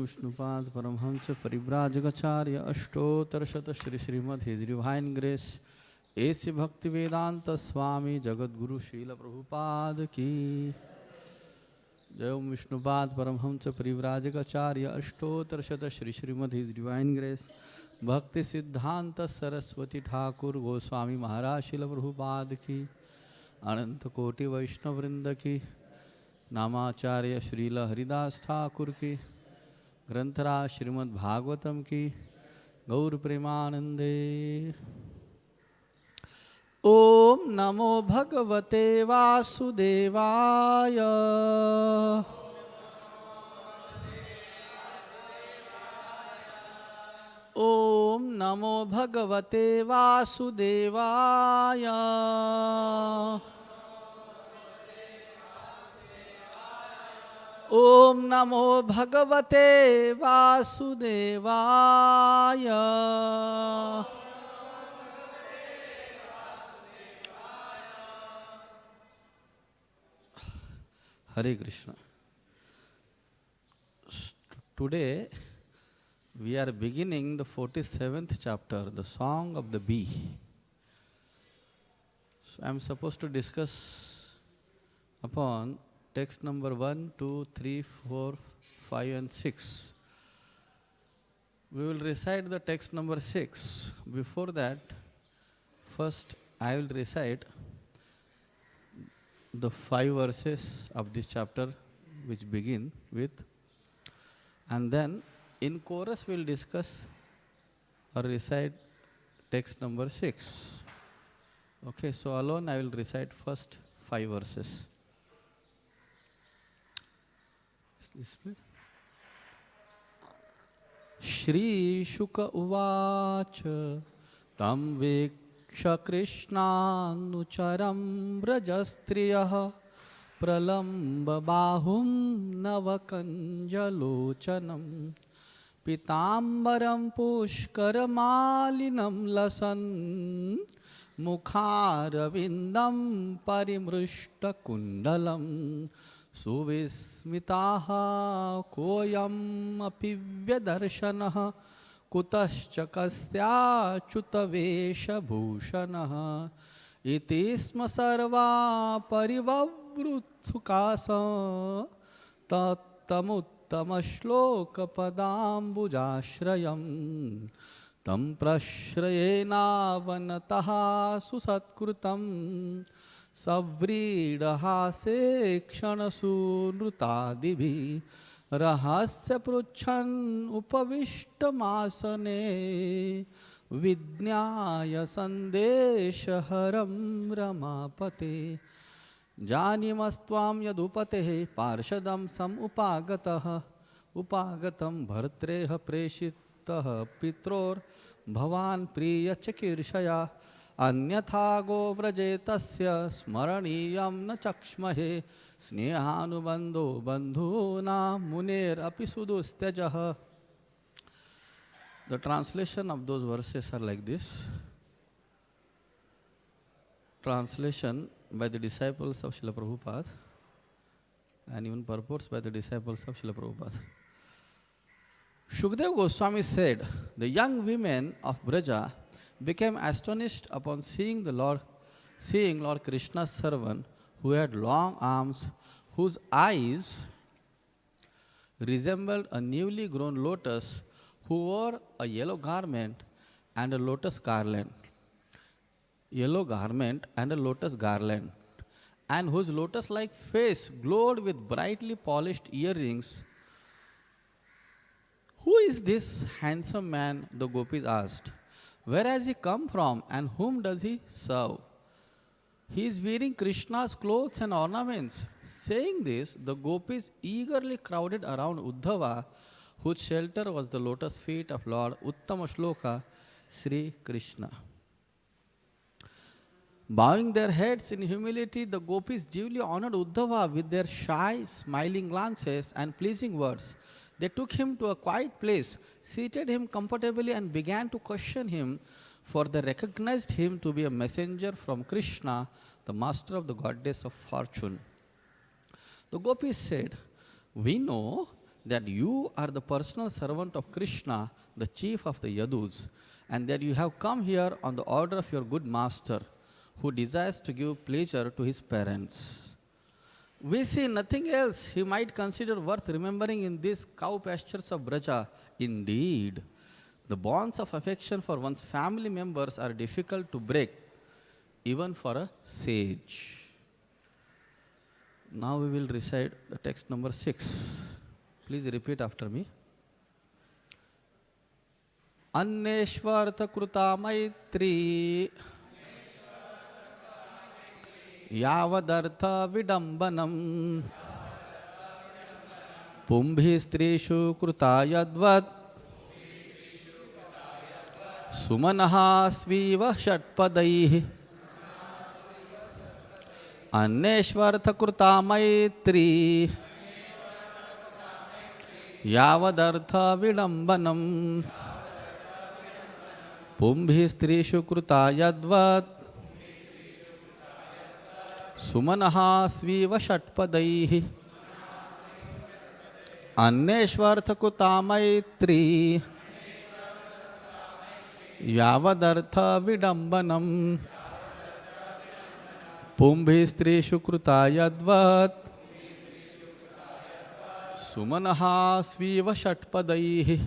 Vishnupad Paramhamsa Parivrajagacharya Ashtotar Shata Shri Srimad His Divine Grace A.C. Bhakti Vedanta Swami Jagadguru Srila Prabhupada Ki Jai Om Vishnupad Paramhamsa Parivrajagacharya Ashtotar Shata Shri Srimad His Divine Grace Bhakti Siddhanta Saraswati Thakur Goswami Maharaj Srila Prabhupada Ki Ananta Koti Vaishnav Vrinda Ki नामाचार्य Srila Haridas Thakur की ग्रंथराज श्रीमद् भागवतम की गौर प्रेमानंदे। ओम नमो भगवते वासुदेवाय ओम नमो भगवते वासुदेवाय ओम नमो भगवते वासुदेवाय। Hare Krishna. Today we are beginning the 47th chapter, the Song of the Bee. So I am supposed to discuss upon text number 1, 2, 3, 4, 5 and 6. We will recite the text number 6. Before that, first I will recite the 5 verses of this chapter which begin with, and then in chorus we will discuss or recite text number 6. Okay, so alone I will recite first 5 verses. Shri Shuka Uvacha Tam Veksha Krishnanucharam Brajastriyaha Pralamba Bahum Navakanjalochanam Pitambaram Pushkaramalinam Lasan Mukharavindam Parimrushta Kundalam Suvismitaha koyam api livedarshanah kutascha kasya chutavesha bhushanaha itisma sarva parivavrutsukasa tattamuttama shloka padambujashrayam tam prashrayena vanataha susatkrutam Savridahase kshanasurnutadibi rahasya pruchan upavishtamasane vidnyaya sandeshaharam ramapate janimastvam yadupate parshadam samupagataha upagatam bhartreha preshitaha pitror bhavan priya chakirshaya अन्यथा गो व्रजेतस्य स्मरणीयं न चक्ष्महे स्नेहानुबन्धो बन्धूनां मुनेरपि सुदुस्त्यजः. The translation of those verses are like this. Translation by the disciples of Srila Prabhupada and even purports by the disciples of Srila Prabhupada. Shukdev Goswami said, the young women of Braja became astonished upon seeing Lord Krishna's servant, who had long arms, whose eyes resembled a newly grown lotus, who wore a yellow garment and a lotus garland, and whose lotus-like face glowed with brightly polished earrings. Who is this handsome man? The gopis asked. Where has he come from and whom does he serve? He is wearing Krishna's clothes and ornaments. Saying this, the gopis eagerly crowded around Uddhava, whose shelter was the lotus feet of Lord Uttama Shloka, Sri Krishna. Bowing their heads in humility, the gopis duly honored Uddhava with their shy, smiling glances and pleasing words. They took him to a quiet place, seated him comfortably and began to question him, for they recognized him to be a messenger from Krishna, the master of the goddess of fortune. The gopis said, we know that you are the personal servant of Krishna, the chief of the Yadus, and that you have come here on the order of your good master, who desires to give pleasure to his parents. We see nothing else he might consider worth remembering in these cow pastures of Braja. Indeed, the bonds of affection for one's family members are difficult to break, even for a sage. Now we will recite the text number 6. Please repeat after me. Anneshvartha kruta maitri yavadartha vidambanam pumbhi strishu kruta yadvat sumanaha sviva shatpadaihi. Anneshvartha kruta maitri yavadartha vidambanam pumbhi strishu kruta yadvat sumanaha sviva shatpadaihi. Anneshvartha kruta maitri yavadartha vidambanam pumbhi strishu kruta yadvat sumanaha sviva shatpadaihi.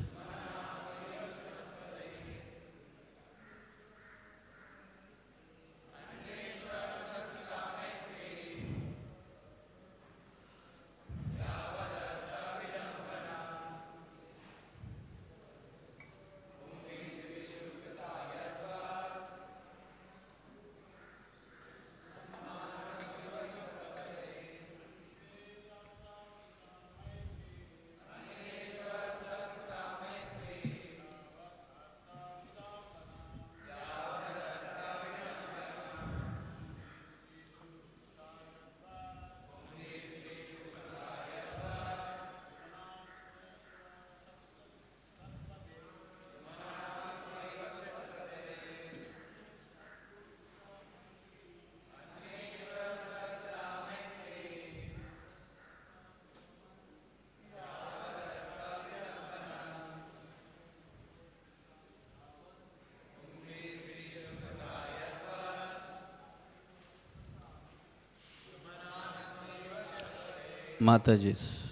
Matajis.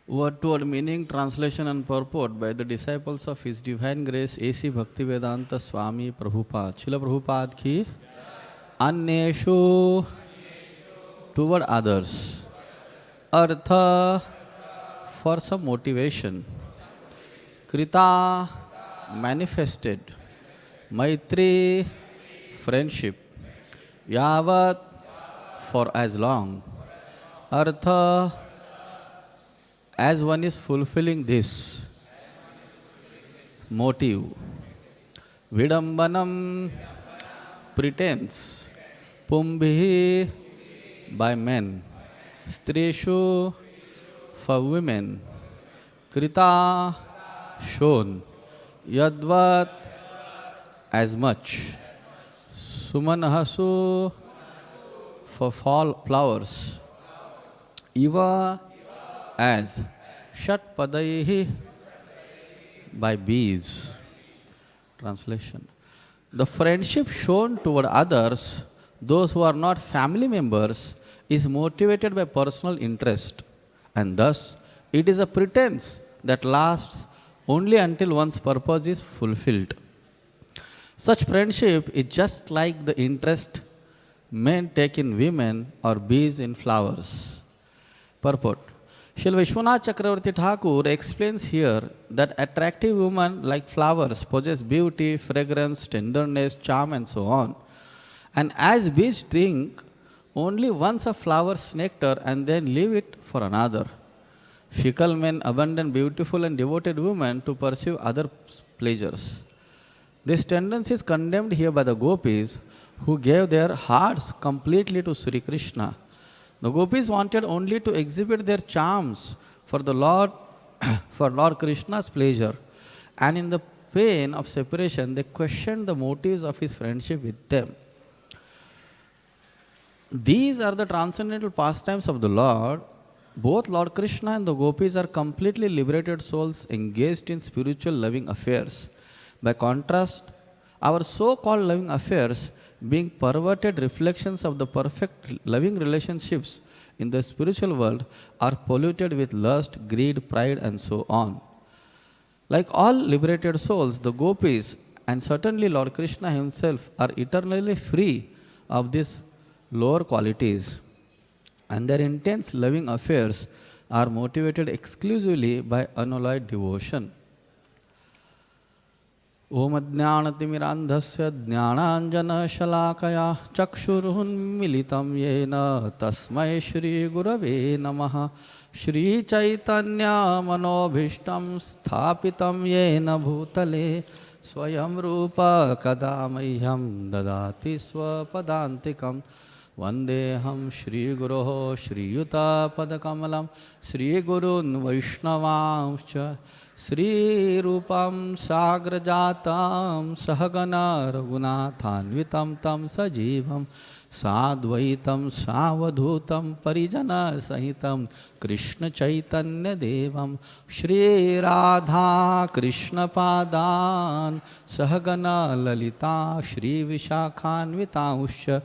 Word to word meaning, translation and purport by the disciples of His Divine Grace A.C. Bhaktivedanta Swami Prabhupada. Srila Prabhupada ki Anneshu toward others. Artha for some motivation. Krita manifested. Maitri friendship. Yavat for as long. Artha as one is fulfilling this motive. Vidambanam pretense. Pumbhi by men. Streshu for women. Krita shown. Yadvat as much. Sumanahasu for fall flowers. Iva as Shatpadaihi by bees. Translation. The friendship shown toward others, those who are not family members, is motivated by personal interest, and thus it is a pretense that lasts only until one's purpose is fulfilled. Such friendship is just like the interest men take in women or bees in flowers. Purport. Srila Vishwanath Chakravarti Thakur explains here that attractive women like flowers possess beauty, fragrance, tenderness, charm and so on. And as bees drink only once a flower's nectar and then leave it for another, fickle men abandon beautiful and devoted women to pursue other pleasures. This tendency is condemned here by the gopis, who gave their hearts completely to Sri Krishna. The gopis wanted only to exhibit their charms for the Lord, for Lord Krishna's pleasure, and in the pain of separation, they questioned the motives of his friendship with them. These are the transcendental pastimes of the Lord. Both Lord Krishna and the gopis are completely liberated souls engaged in spiritual loving affairs. By contrast, our so called loving affairs, being perverted reflections of the perfect loving relationships in the spiritual world, are polluted with lust, greed, pride, and so on. Like all liberated souls, the gopis and certainly Lord Krishna himself are eternally free of these lower qualities, and their intense loving affairs are motivated exclusively by unalloyed devotion. Om Ajnanatimirandhasya Jnananjana Chakshurunmilitam Yena Tasmai Shri Gurave Namaha Shri Chaitanya Manobhishtam Sthapitam Yena Bhutale Swayam Rupa Kadamahyam Dadati Swapadantikam Vandeham Shri Guroho Shri Yuta Padakamalam Shri Gurun Vaishnavamscha Shri Rupam Sagrajatam Sahagana Raghunathanvitam Tam Sajivam Sadvaitam Savadhutam Parijana Sahitam Krishna Chaitanya Devam Shri Radha Krishna Padan Sahagana Lalita Shri Vishakhanvitausha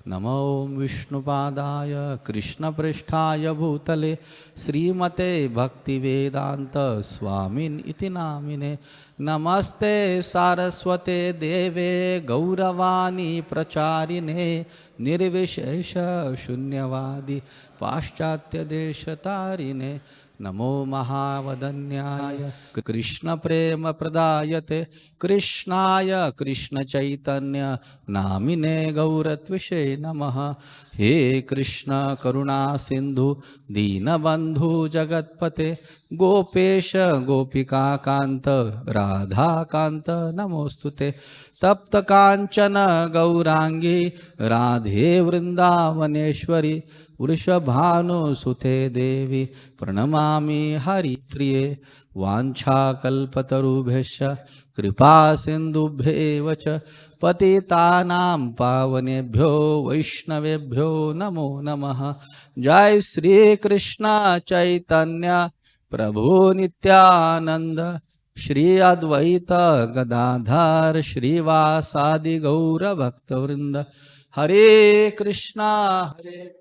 Namo Vishnupadaya Krishna Pristhaya Bhutale Srimate Bhaktivedanta Swamin iti namine Namaste Saraswate Deve Gauravani Pracharine Nirvishesha Shunyavadi Paschatya Deshatarine Namo Mahavadanyaya Krishna Prema Pradayate Krishnaya Krishna Chaitanya Namine Gauratvishe Namaha He Krishna Karuna Sindhu Dinabandhu Jagatpate Gopesha Gopika Kanta Radha Kanta Namostute Tapta Kanchana Gaurangi Radhe Vrindavaneshwari Vrishabhanu Sute Devi Pranamami Hari Priye Vancha Kalpatarubhesha Kripa Sindhubhe Vacha Patitanam Pavanebhyo Vaishnavebhyo Namo Namaha Jai Sri Krishna Chaitanya Prabhu Nityananda Shri Advaita Gadadhar Shrivasadi Gaura Bhaktavrinda Hare Krishna Hare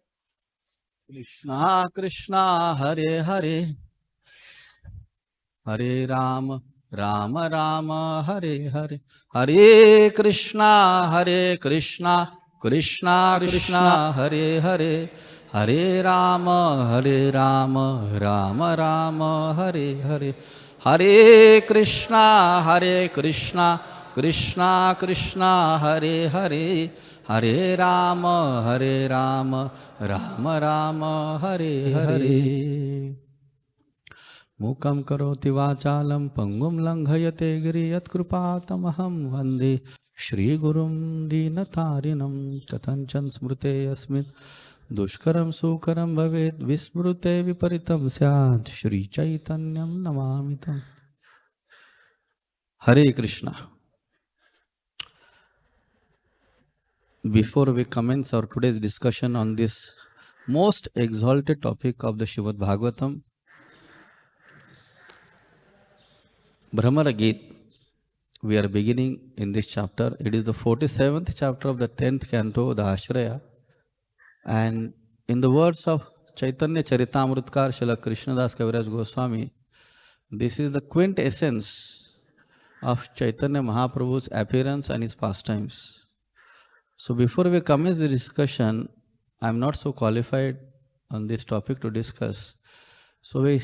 Krishna Krishna Hare Hare Hare Rama Rama Rama Hare Hare Hare Krishna Krishna Krishna Hare Hare Hare Rama Rama Rama Hare Hare Hare Krishna Krishna Krishna Hare Hare Hare Rama Rama Rama Hare Hare Mukam karoti vachalam pangum langhayate giriyat krupatamaham vande Shri Gurum Dinatarinam Katanchan Smrute Yasmit Dushkaram Sukaram Bhavet Vismrute Viparitam Syat Shri Chaitanyam Namamitam Hare Krishna. Before we commence our today's discussion on this most exalted topic of the Srimad Bhagavatam, Brahmara Gita, we are beginning in this chapter. It is the 47th chapter of the 10th canto, the Ashraya. And in the words of Chaitanya Charitamritkar Srila Krishnadas Kaviraj Goswami, this is the quintessence of Chaitanya Mahaprabhu's appearance and his pastimes. So before we commence the discussion, I am not so qualified on this topic to discuss. So I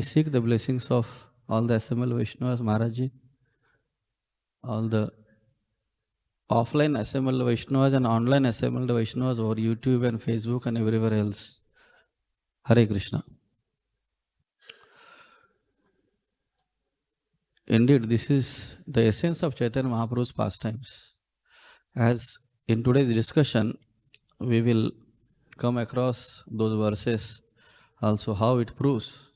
seek the blessings of all the assembled Vaishnavas, Maharaji, all the offline assembled Vaishnavas and online assembled Vaishnavas over YouTube and Facebook and everywhere else. Hare Krishna. Indeed, this is the essence of Chaitanya Mahaprabhu's pastimes. As in today's discussion, we will come across those verses also how it proves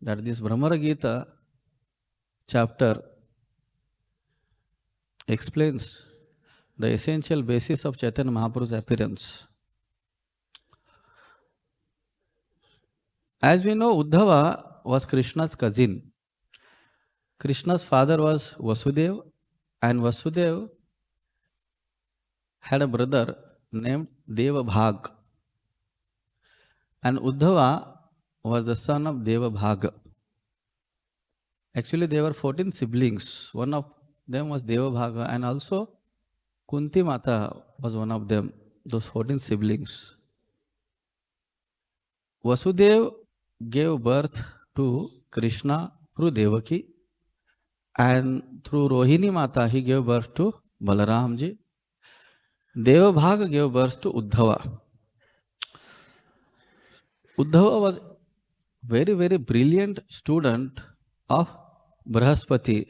that this Brahmara Gita chapter explains the essential basis of Chaitanya Mahaprabhu's appearance. As we know, Uddhava was Krishna's cousin. Krishna's father was Vasudev, and Vasudev had a brother named Devabhag. And Uddhava was the son of Devabhaga. Actually, there were 14 siblings. One of them was Devabhaga, and also Kunti Mata was one of them, those 14 siblings. Vasudev gave birth to Krishna through Devaki, and through Rohini Mata he gave birth to Balaramji. Devabhaga gave birth to Uddhava. Uddhava was very, very brilliant student of Brahaspati,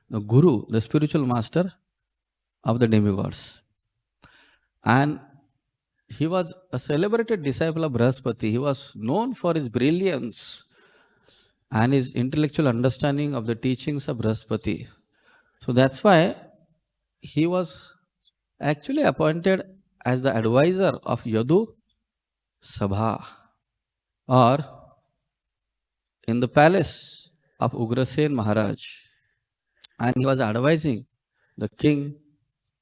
the Guru, the spiritual master of the demigods. And he was a celebrated disciple of Brahaspati. He was known for his brilliance and his intellectual understanding of the teachings of Brahaspati. So that's why he was actually appointed as the advisor of Yadu Sabha, or in the palace of Ugrasen Maharaj. And he was advising the king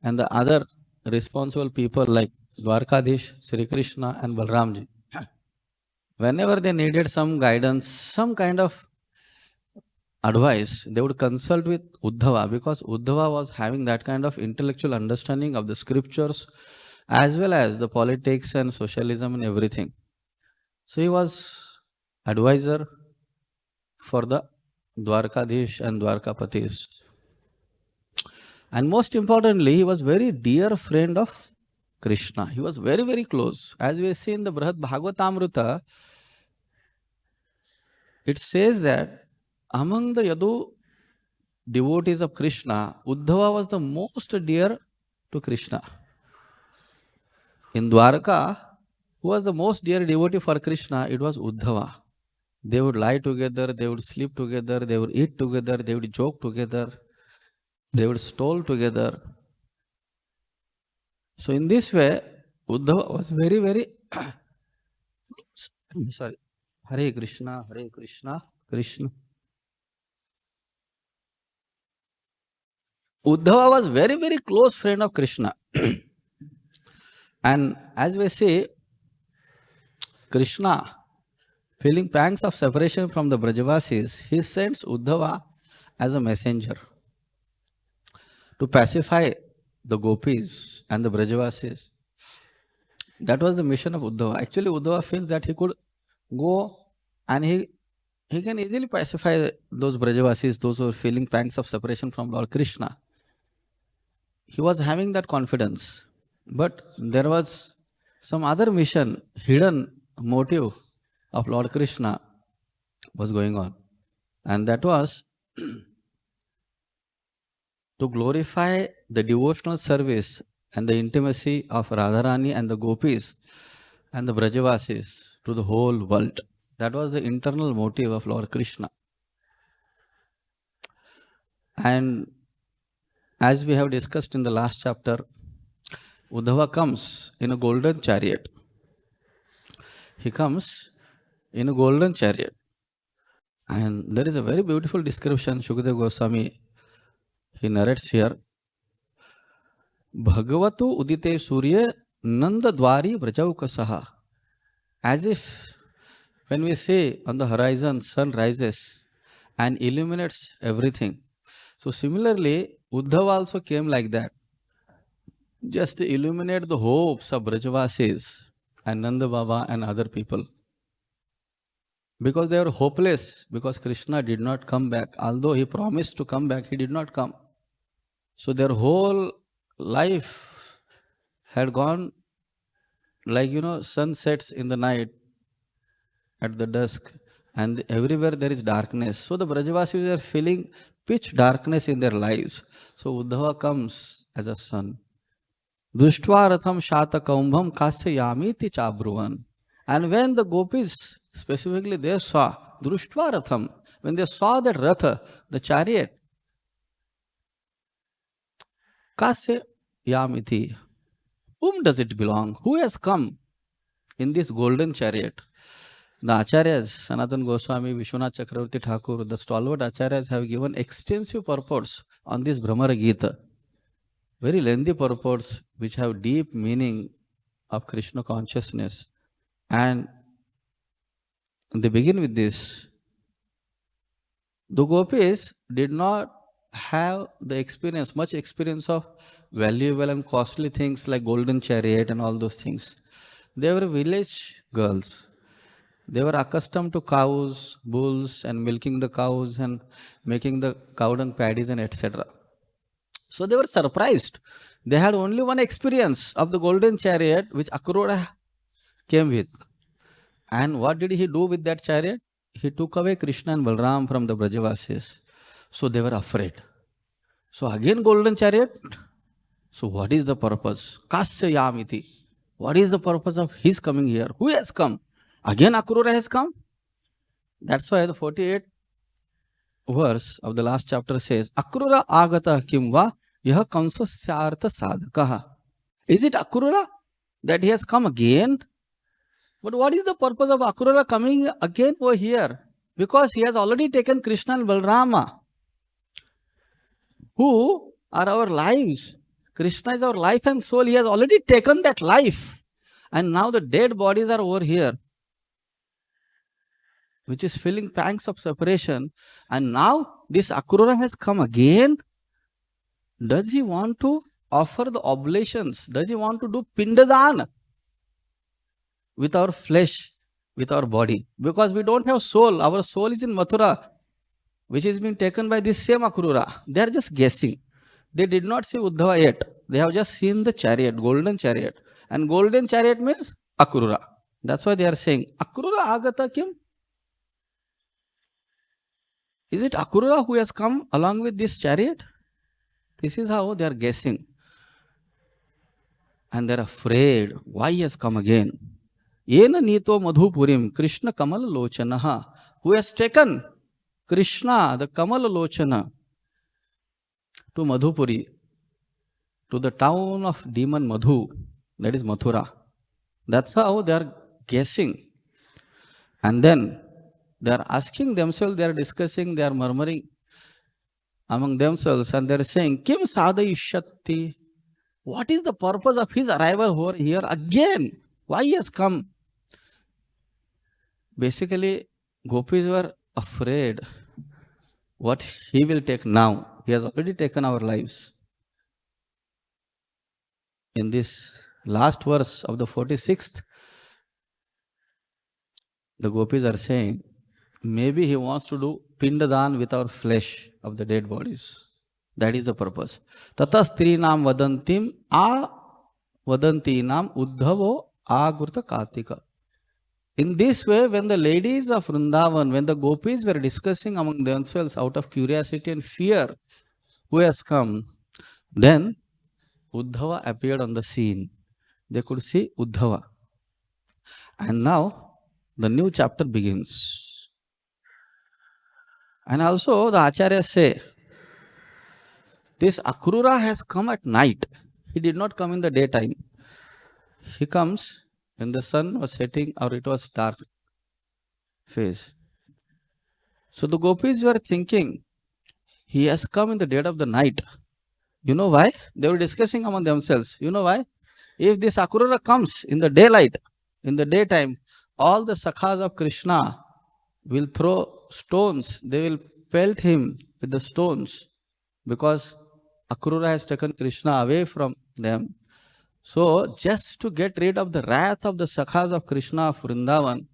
and the other responsible people like Dwarkadish, Sri Krishna and Balramji. Whenever they needed some guidance, some kind of advice, they would consult with Uddhava, because Uddhava was having that kind of intellectual understanding of the scriptures as well as the politics and socialism and everything. So he was advisor for the Dwarkadish and Dwarkapatis. And most importantly, he was very dear friend of Krishna. He was very, very close. As we see in the Bhagavatamrita, it says that among the Yadu devotees of Krishna, Uddhava was the most dear to Krishna. In Dwarka, who was the most dear devotee for Krishna? It was Uddhava. They would lie together, they would sleep together, they would eat together, they would joke together, they would stole together. So in this way, Uddhava was very, very sorry. Hare Krishna, Hare Krishna, Krishna. Uddhava was very, very close friend of Krishna. And as we say, Krishna, feeling pangs of separation from the Brajavasis, he sends Uddhava as a messenger to pacify the gopis and the Brajavasis. That was the mission of Uddhava. Actually, Uddhava feels that he could go and he can easily pacify those Brajavasis, those who are feeling pangs of separation from Lord Krishna. He was having that confidence. But there was some other mission, hidden motive of Lord Krishna was going on. And that was to glorify the devotional service and the intimacy of Radharani and the gopis and the Brajavasis to the whole world. That was the internal motive of Lord Krishna. And as we have discussed in the last chapter, Uddhava comes in a golden chariot. He comes in a golden chariot. And there is a very beautiful description Shukadeva Goswami, he narrates here. Bhagavatu udite surya nanda dwari vrajaukasaha. As if when we say on the horizon sun rises and illuminates everything. So similarly, Uddhava also came like that. Just to illuminate the hopes of Brajavasis and Nanda Baba and other people. Because they were hopeless, because Krishna did not come back. Although he promised to come back, he did not come. So their whole life had gone like, sun sets in the night at the dusk and everywhere there is darkness. So the Brajavasis are feeling pitch darkness in their lives. So Uddhava comes as a sun. Dushtva ratham shata kaumbham kastyayamiti chabruvan. And when the gopis, specifically they saw, Dushtva ratham, when they saw that ratha, the chariot, kastyayamiti, whom does it belong? Who has come in this golden chariot? The Acharyas, Sanatan Goswami, Vishwanath Chakravarti Thakur, the stalwart Acharyas have given extensive purports on this Brahmara Gita. Very lengthy purports which have deep meaning of Krishna consciousness. And they begin with this. The gopis did not have the experience, much experience of valuable and costly things like golden chariot and all those things. They were village girls. They were accustomed to cows, bulls, and milking the cows and making the cow dung paddies and etc. So they were surprised. They had only one experience of the golden chariot which Akrura came with. And what did he do with that chariot? He took away Krishna and Balram from the Brajavasis. So they were afraid. So again golden chariot. So what is the purpose? Kasya yamiti. What is the purpose of his coming here? Who has come? Again Akrura has come. That's why the 48th verse of the last chapter says, Akrura agata kimva yaha kamsasyartha sadhakaha. Is it Akrura that he has come again? But what is the purpose of Akrura coming again over here? Because he has already taken Krishna and Balrama, who are our lives. Krishna is our life and soul. He has already taken that life. And now the dead bodies are over here, which is feeling pangs of separation. And now this Akrura has come again. Does he want to offer the oblations? Does he want to do Pindadan with our flesh, with our body? Because we don't have soul. Our soul is in Mathura, which is being taken by this same Akrura. They are just guessing. They did not see Uddhava yet. They have just seen the chariot, golden chariot. And golden chariot means Akrura. That's why they are saying, Akrura agata kim? Is it Akrura who has come along with this chariot? This is how they are guessing. And they are afraid. Why he has come again? Yena nito madhupurim Krishna Kamal Lochanaha. Who has taken Krishna, the Kamal Lochana, to Madhupuri, to the town of demon Madhu, that is Mathura. That's how they are guessing. And then they are asking themselves, they are discussing, they are murmuring among themselves, and they are saying, Kim sadayishyati? What is the purpose of his arrival over here again? Why he has come? Basically, gopis were afraid what he will take now. He has already taken our lives. In this last verse of the 46th, the gopis are saying, maybe he wants to do pindadan with our flesh of the dead bodies. That is the purpose. Tata strinam vadantim a vadantinam uddhavo agurta kartika. In this way, when the ladies of Vrindavan, when the gopis were discussing among themselves out of curiosity and fear who has come, then Uddhava appeared on the scene. They could see Uddhava. And now the new chapter begins. And also the Acharyas say, this Akrura has come at night. He did not come in the daytime. He comes when the sun was setting or it was dark phase. So the gopis were thinking, he has come in the dead of the night. You know why? They were discussing among themselves. You know why? If this Akrura comes in the daylight, in the daytime, all the sakhas of Krishna will throw stones. They will pelt him with the stones because Akrura has taken Krishna away from them. So, just to get rid of the wrath of the sakhas of Krishna of Vrindavan,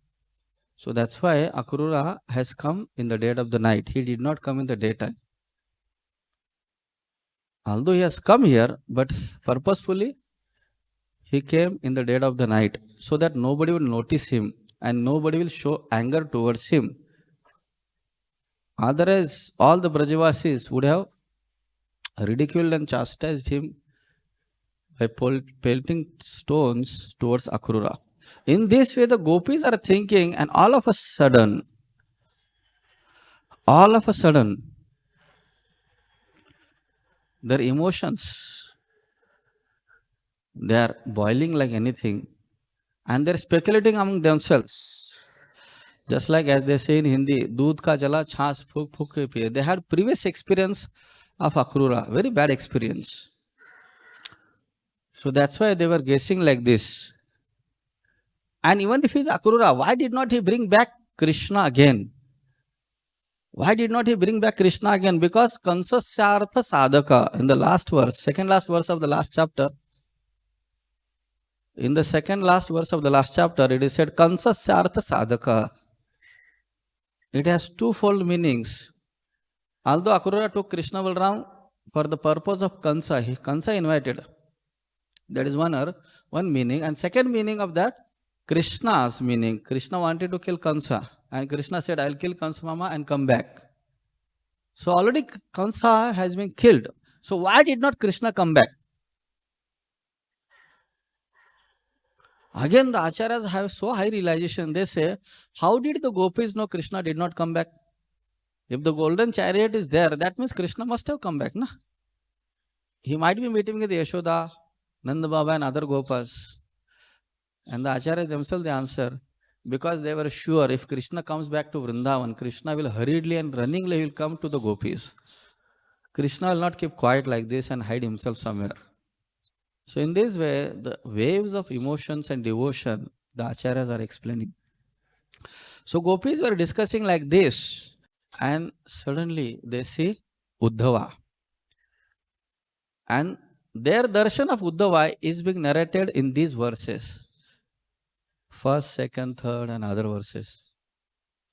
so that's why Akrura has come in the dead of the night. He did not come in the daytime. Although he has come here, but purposefully, he came in the dead of the night so that nobody will notice him and nobody will show anger towards him. Otherwise, all the Brajavasis would have ridiculed and chastised him by pelting stones towards Akrura. In this way, the gopis are thinking, and all of a sudden, their emotions, they are boiling like anything, and they're speculating among themselves. Just like as they say in Hindi, "Doodh ka jala chhas phuk phuk ke piye." They had previous experience of Akrura, very bad experience. So that's why they were guessing like this. And even if he's Akrura, why did not he bring back Krishna again? Why did not he bring back Krishna again? Because Kansasyartha Sadhaka, in the last verse, second last verse of the last chapter, in the second last verse of the last chapter, it is said Kansasyartha Sadhaka. It has twofold meanings. Although Akrura took Krishna Balram for the purpose of Kansa, Kansa invited. That is one meaning. And second meaning of that, Krishna's meaning. Krishna wanted to kill Kansa. And Krishna said, I'll kill Kansa Mama and come back. So already Kansa has been killed. So why did not Krishna come back? Again, the Acharyas have so high realization. They say, how did the gopis know Krishna did not come back? If the golden chariot is there, that means Krishna must have come back. Na? He might be meeting with Yashoda, Nanda Baba and other gopas. And the Acharyas themselves, they answer, because they were sure if Krishna comes back to Vrindavan, Krishna will hurriedly and runningly will come to the gopis. Krishna will not keep quiet like this and hide himself somewhere. So in this way, the waves of emotions and devotion, the Acharyas are explaining. So gopis were discussing like this, and suddenly they see Uddhava. And their darshan of Uddhava is being narrated in these verses. First, second, third and other verses.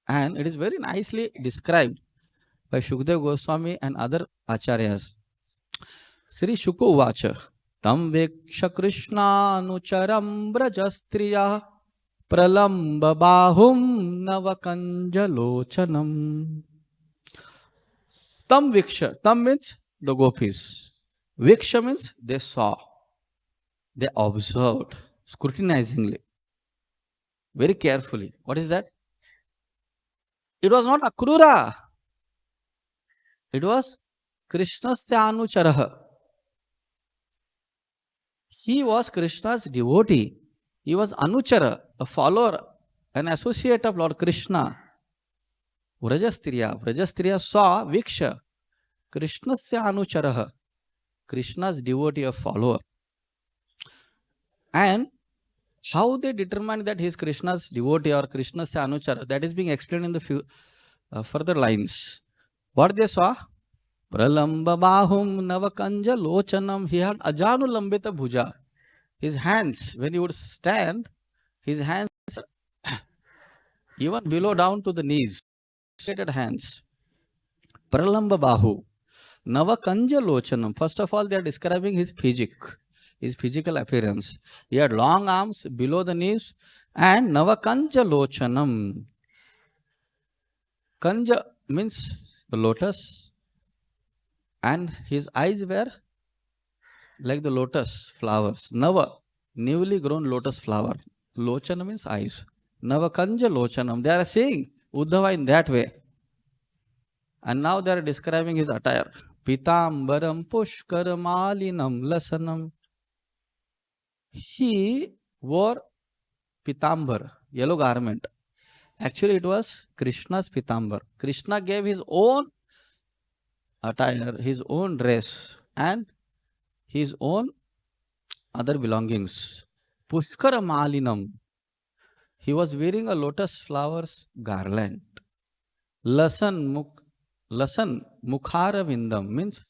And it is very nicely described by Shukdev Goswami and other Acharyas. Sri Shuko Vacha Tam Veksha Krishnaanucharam Brajastriya Pralamba Bahum Navakanjalochanam. Tam Viksha. Tam means the gopis. Viksha means they saw. They observed scrutinizingly, very carefully. What is that? It was not Akrura. It was Krishnasya Anucharaha. He was Krishna's devotee. He was Anuchara, a follower, an associate of Lord Krishna. Vrajastriya saw Viksha, Krishnasya Anucharaha, Krishna's devotee, a follower. And how they determined that he is Krishna's devotee or Krishna's Anuchara, that is being explained in the further lines. What they saw? Pralamba Bahum Navakanja Lochanam. He had Ajanu Lambita Bhuja. His hands, when he would stand, his hands even below down to the knees, straighted hands. Pralamba Bahu Navakanja Lochanam. First of all, they are describing his physical appearance. He had long arms below the knees and Navakanja Lochanam. Kanja means the lotus, and his eyes were like the lotus flowers. Nava, newly grown lotus flower. Lochana means eyes. Navakanja Lochanam. They are saying Uddhava in that way. And now they are describing his attire. Pitambaram Pushkaramalinam Lasanam. He wore pitambar, yellow garment. Actually, it was Krishna's pitambar. Krishna gave his own attire, his own dress, and his own other belongings. Pushkara Malinam. He was wearing a lotus flowers garland. Lasan Mukharavindam means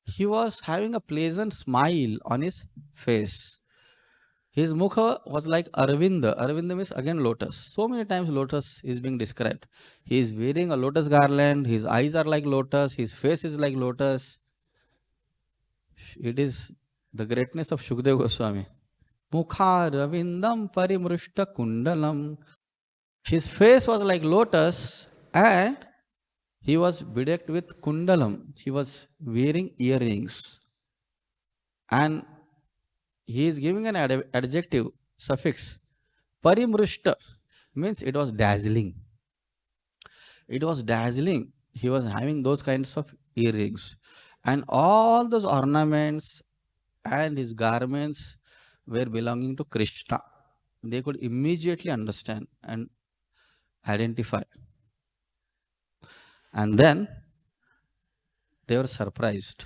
he was having a pleasant smile on his face. His mukha was like Arvinda. Arvinda means again lotus. So many times lotus is being described. He is wearing a lotus garland. His eyes are like lotus. His face is like lotus. It is the greatness of Shukdev Goswami. Mukha Ravindam Parimrushta Kundalam. His face was like lotus and he was bedecked with kundalam. He was wearing earrings. And he is giving an adjective suffix. Parimrushta means it was dazzling. It was dazzling. He was having those kinds of earrings. And all those ornaments and his garments were belonging to Krishna. They could immediately understand and identify. And then they were surprised.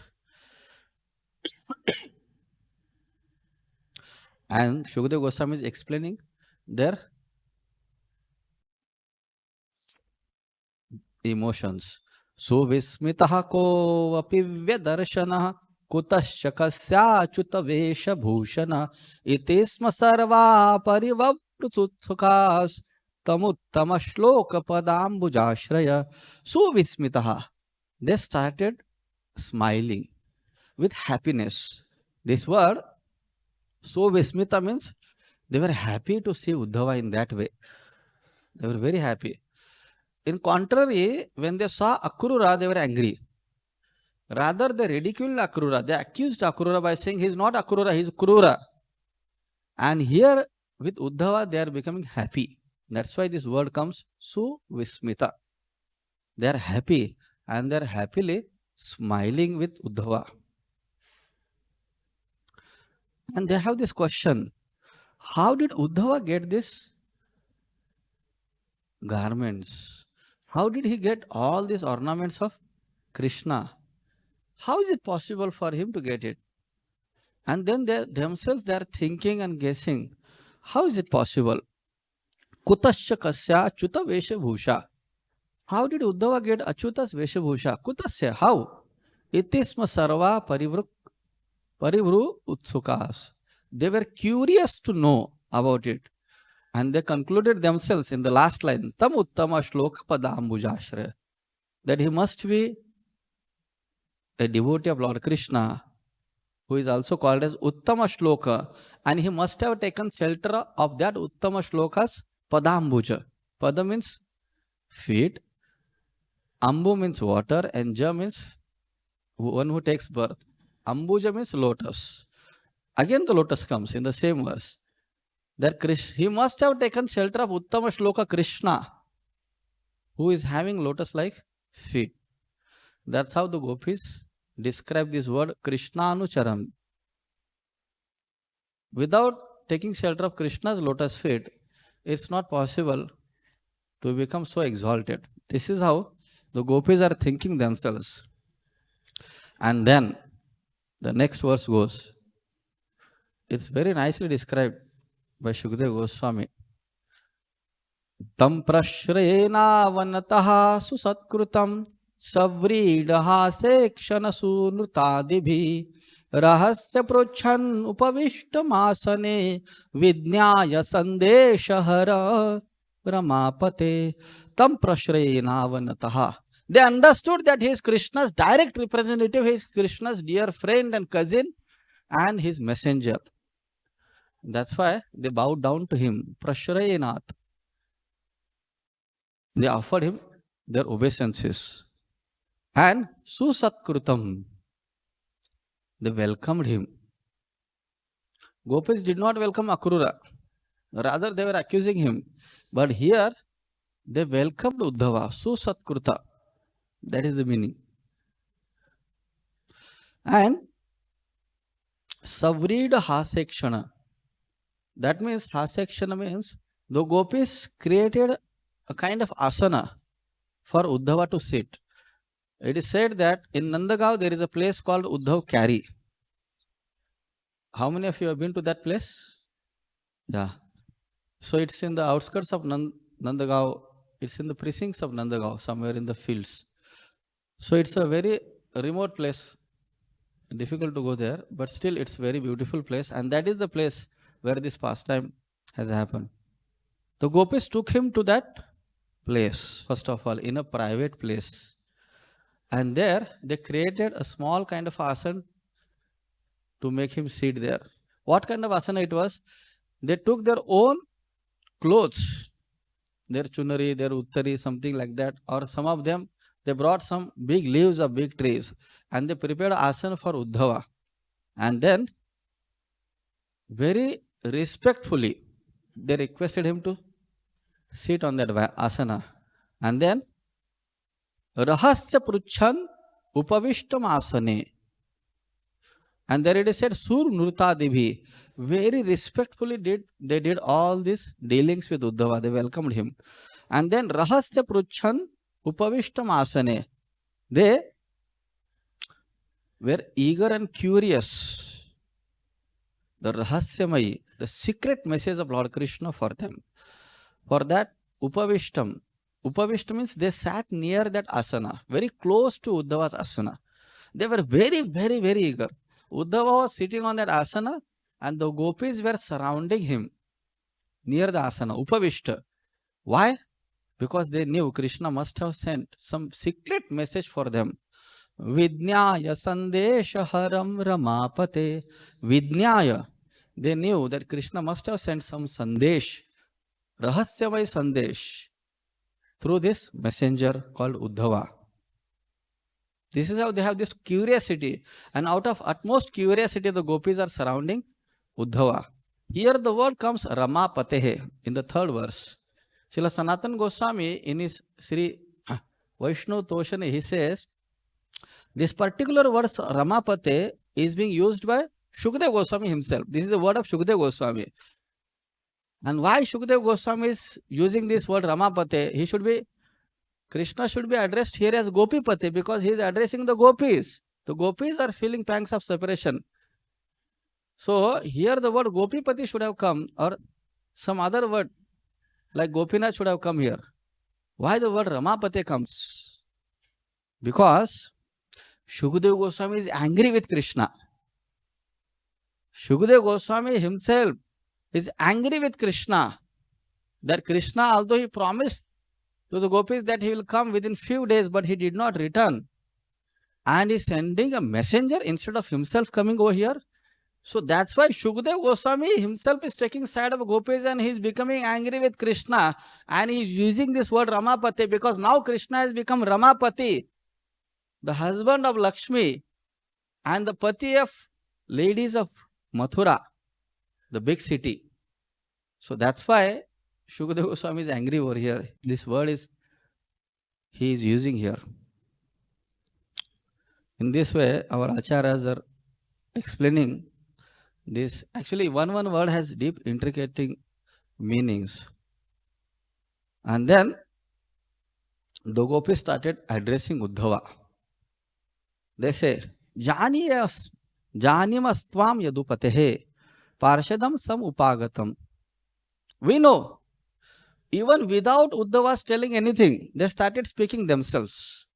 And Shukadeva Goswami is explaining their emotions. So vismitaha ko api vyadarshana kutasya kasyachuta vesha bhushana itisma sarva parivavrutsutsukas tamuttama shloka padambujashraya. So vismitaha. They started smiling with happiness. This word, so vismita means they were happy to see Uddhava in that way. They were very happy. In contrary, when they saw Akrura, they were angry. Rather, they ridiculed Akrura. They accused Akrura by saying, he is not Akrura, he is Krura. And here, with Uddhava, they are becoming happy. That's why this word comes, Suvismita. They are happy and they are happily smiling with Uddhava. And they have this question, how did Uddhava get this garments? How did he get all these ornaments of Krishna? How is it possible for him to get it? And then they themselves they are thinking and guessing, how is it possible? Kutasya kasya achuta veshabhusha. How did Uddhava get Achuta's veshabhusha? Kutasya, how? Itisma sarva parivru utsukas. They were curious to know about it. And they concluded themselves in the last line, Tam uttama shloka padambujashra, that he must be a devotee of Lord Krishna, who is also called as Uttama Shloka, and he must have taken shelter of that Uttama Shloka's Padambuja. Pada means feet, Ambu means water, and Ja means one who takes birth. Ambuja means lotus. Again the lotus comes in the same verse. That he must have taken shelter of Uttama Shloka Krishna, who is having lotus-like feet. That's how the gopis describe this word Krishna Anucharam. Without taking shelter of Krishna's lotus feet, it's not possible to become so exalted. This is how the gopis are thinking themselves. And then the next verse goes. It's very nicely described by Shukadeva Goswami. Tam prashrena vanataha susatkrutam savridaha sekshana sunutadibhi rahasya prochan upavishtamasane vidnyaya sandeshahara ramapate. Tam prashrena vanataha. They understood that he is Krishna's direct representative, he is Krishna's dear friend and cousin and his messenger. That's why they bowed down to him. Prashrayenat. They offered him their obeisances. And Susatkrutam. They welcomed him. Gopis did not welcome Akrura. Rather, they were accusing him. But here, they welcomed Uddhava. Susatkruta. That is the meaning. And Savrida Hasekshana. That means Hasekshana means the gopis created a kind of asana for Uddhava to sit. It is said that in Nandagaon there is a place called Uddhav Kari. How many of you have been to that place? Yeah. So it's in the outskirts of Nandagaon. It's in the precincts of Nandagaon, somewhere in the fields. So it's a very remote place. Difficult to go there, but still it's a very beautiful place, and that is the place where this pastime has happened. The gopis took him to that place, first of all, in a private place. And there they created a small kind of asana to make him sit there. What kind of asana it was? They took their own clothes, their chunari, their uttari, something like that, or some of them, they brought some big leaves of big trees and they prepared asana for Uddhava. And then very respectfully, they requested him to sit on that asana. And then, rahasya pruchan upavishtam asane. And there it is said, Sur Nurta Devi. Very respectfully they did all these dealings with Uddhava. They welcomed him. And then Rahasya Pruchan Upavishtam Asane. They were eager and curious. The Rahasyamai, the secret message of Lord Krishna for them. For that, Upavishtam. Upavishtam means they sat near that asana, very close to Uddhava's asana. They were very, very, very eager. Uddhava was sitting on that asana and the gopis were surrounding him near the asana, Upavishta. Why? Because they knew Krishna must have sent some secret message for them. Vidnyaya Sandesha Haram Ramapate. Vidnyaya. They knew that Krishna must have sent some Sandesh, Rahasyamai Sandesh, through this messenger called Uddhava. This is how they have this curiosity. And out of utmost curiosity, the gopis are surrounding Uddhava. Here the word comes Ramapatehe in the third verse. Srila Sanatana Goswami in his Sri Vaishnav Toshani, he says, this particular word Ramapate is being used by Shukadeva Goswami himself. This is the word of Shukadeva Goswami. And why Shukadeva Goswami is using this word Ramapate? Krishna should be addressed here as Gopipate because he is addressing the gopis. The gopis are feeling pangs of separation. So here the word Gopipati should have come, or some other word like Gopinath should have come here. Why the word Ramapate comes? Because Shukadeva Goswami is angry with Krishna. Shukadeva Goswami himself is angry with Krishna. That Krishna, although he promised to the gopis that he will come within few days, but he did not return. And he is sending a messenger instead of himself coming over here. So that's why Shukadeva Goswami himself is taking side of gopis and he is becoming angry with Krishna. And he is using this word Ramapati because now Krishna has become Ramapati, the husband of Lakshmi and the pati of ladies of Mathura, the big city. So that's why Shukadeva Goswami is angry over here. This word he is using here. In this way, our acharyas are explaining this. Actually, one word has deep, intricate meanings. And then the gopis started addressing Uddhava. They say, Janimastvam yadupatehe parshadam sam upagatam. We know. Even without Uddhava telling anything, they started speaking themselves.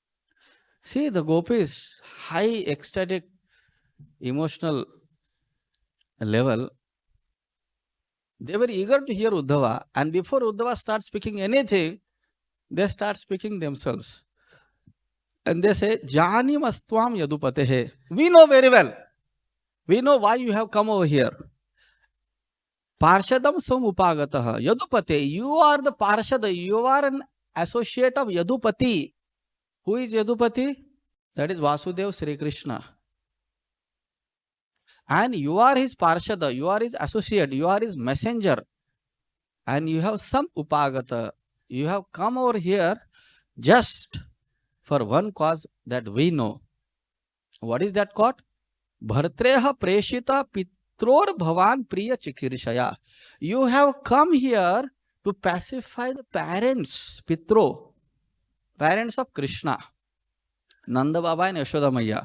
See, the gopis, high ecstatic, emotional level, they were eager to hear Uddhava. And before Uddhava starts speaking anything, they start speaking themselves. And they say, Janimastvam yadupatehe. We know very well. We know why you have come over here. Parshadam sam upagataha. Yadupate, you are the Parshada, you are an associate of Yadupati. Who is Yadupati? That is Vasudeva Sri Krishna. And you are his Parshada, you are his associate, you are his messenger. And you have some upagata. You have come over here just for one cause that we know. What is that cause? Bhartreha preshita pitror bhavan priya chikirshaya. You have come here to pacify the parents, Pitro, parents of Krishna, Nanda Baba and Yashoda Maya.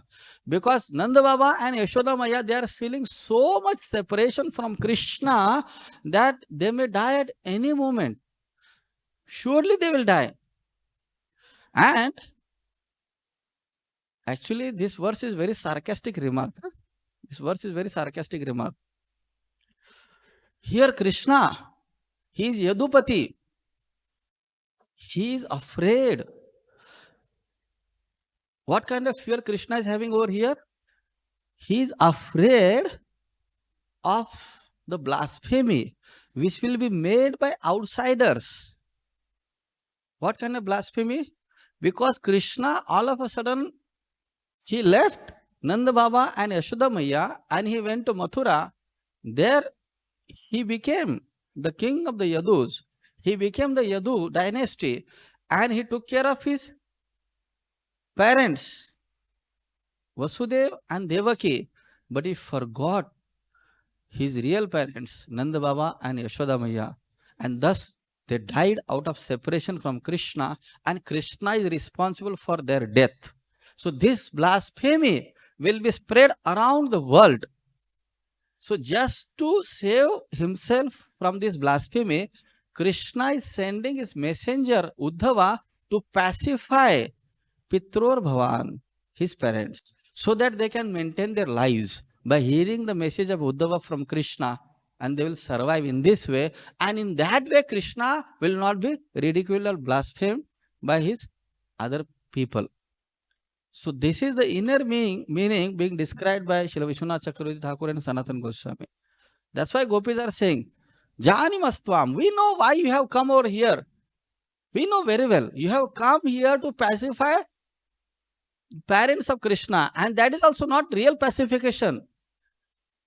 Because Nanda Baba and Yashoda Maya, they are feeling so much separation from Krishna that they may die at any moment. Surely they will die. And actually, this verse is very sarcastic remark. This verse is very sarcastic remark. Here Krishna, he is Yadupati. He is afraid. What kind of fear Krishna is having over here? He is afraid of the blasphemy which will be made by outsiders. What kind of blasphemy? Because Krishna all of a sudden he left Nanda Baba and Yashoda Maya and he went to Mathura. There he became the king of the Yadus. He became the Yadu dynasty and he took care of his parents, Vasudev and Devaki. But he forgot his real parents, Nanda Baba and Yashoda Maya. And thus they died out of separation from Krishna, and Krishna is responsible for their death. So this blasphemy will be spread around the world. So just to save himself from this blasphemy, Krishna is sending his messenger Uddhava to pacify Pitror Bhavan, his parents, so that they can maintain their lives by hearing the message of Uddhava from Krishna, and they will survive in this way. And in that way, Krishna will not be ridiculed or blasphemed by his other people. So this is the inner meaning being described by Srila Vishwanath Chakravarti Thakur and Sanatana Goswami. That's why gopis are saying, Janimastvam, we know why you have come over here. We know very well. You have come here to pacify parents of Krishna, and that is also not real pacification.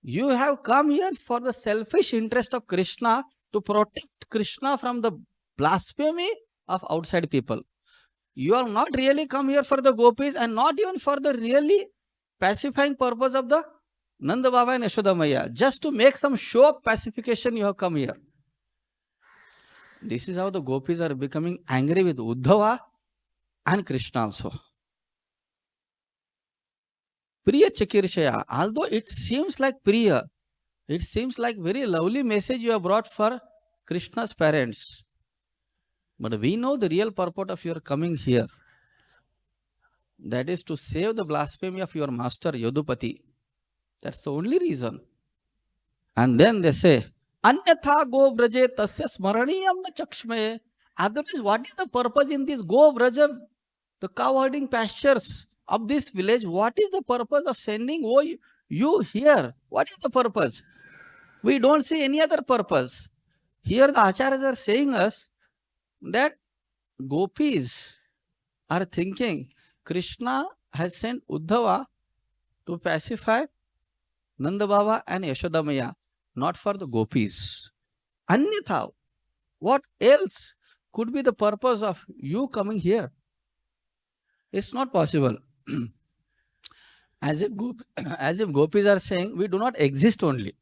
You have come here for the selfish interest of Krishna, to protect Krishna from the blasphemy of outside people. You are not really come here for the gopis, and not even for the really pacifying purpose of the Nanda Baba and Yashoda Maya. Just to make some show of pacification, you have come here. This is how the gopis are becoming angry with Uddhava and Krishna also. Priya Chakirshaya, although it seems like Priya, it seems like very lovely message you have brought for Krishna's parents. But we know the real purport of your coming here. That is to save the blasphemy of your master Yadupati. That's the only reason. And then they say, Anyatha go vraje tasya smaraniyam na chakshmaye. Otherwise, what is the purpose in this go vraja, the cow herding pastures of this village? What is the purpose of sending you here? What is the purpose? We don't see any other purpose. Here the acharyas are saying us that gopis are thinking Krishna has sent Uddhava to pacify Nanda Baba and Yashoda Maya, not for the gopis. Anyatha, what else could be the purpose of you coming here? It's not possible. As if gopis are saying, we do not exist only.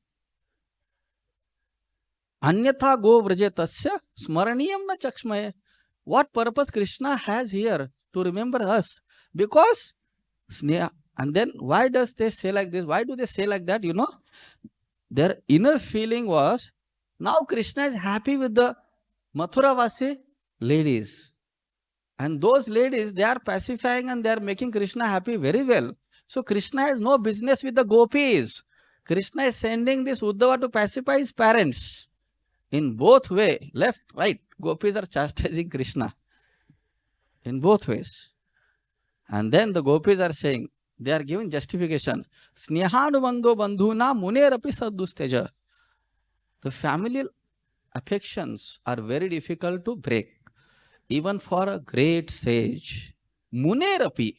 Anyatha go vraje tasya smaraniyam na chakshmaye. What purpose Krishna has here to remember us? Because sneha. And then why does they say like this? Why do they say like that? You know, their inner feeling was, now Krishna is happy with the Mathuravasi ladies. And those ladies, they are pacifying and they are making Krishna happy very well. So Krishna has no business with the gopis. Krishna is sending this Uddhava to pacify his parents. In both way, left, right, gopis are chastising Krishna. In both ways. And then the gopis are saying, they are giving justification. Snehanubandho bandhuna munerapi saddusteja. The familial affections are very difficult to break, even for a great sage. Munerapi.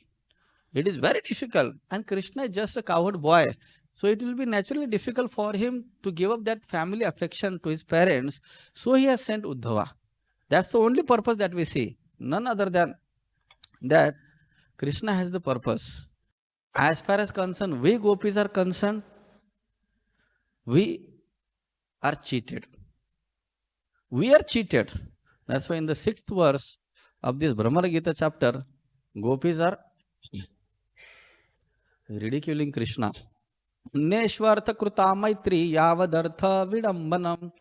It is very difficult. And Krishna is just a cowherd boy. So it will be naturally difficult for him to give up that family affection to his parents. So he has sent Uddhava. That's the only purpose that we see. None other than that Krishna has the purpose. As far as concerned, we gopis are concerned, we are cheated. We are cheated. That's why in the 6th verse of this Brahmana Gita chapter, gopis are ridiculing Krishna. Neshvartha kruta maitri yavadartha vidambanam.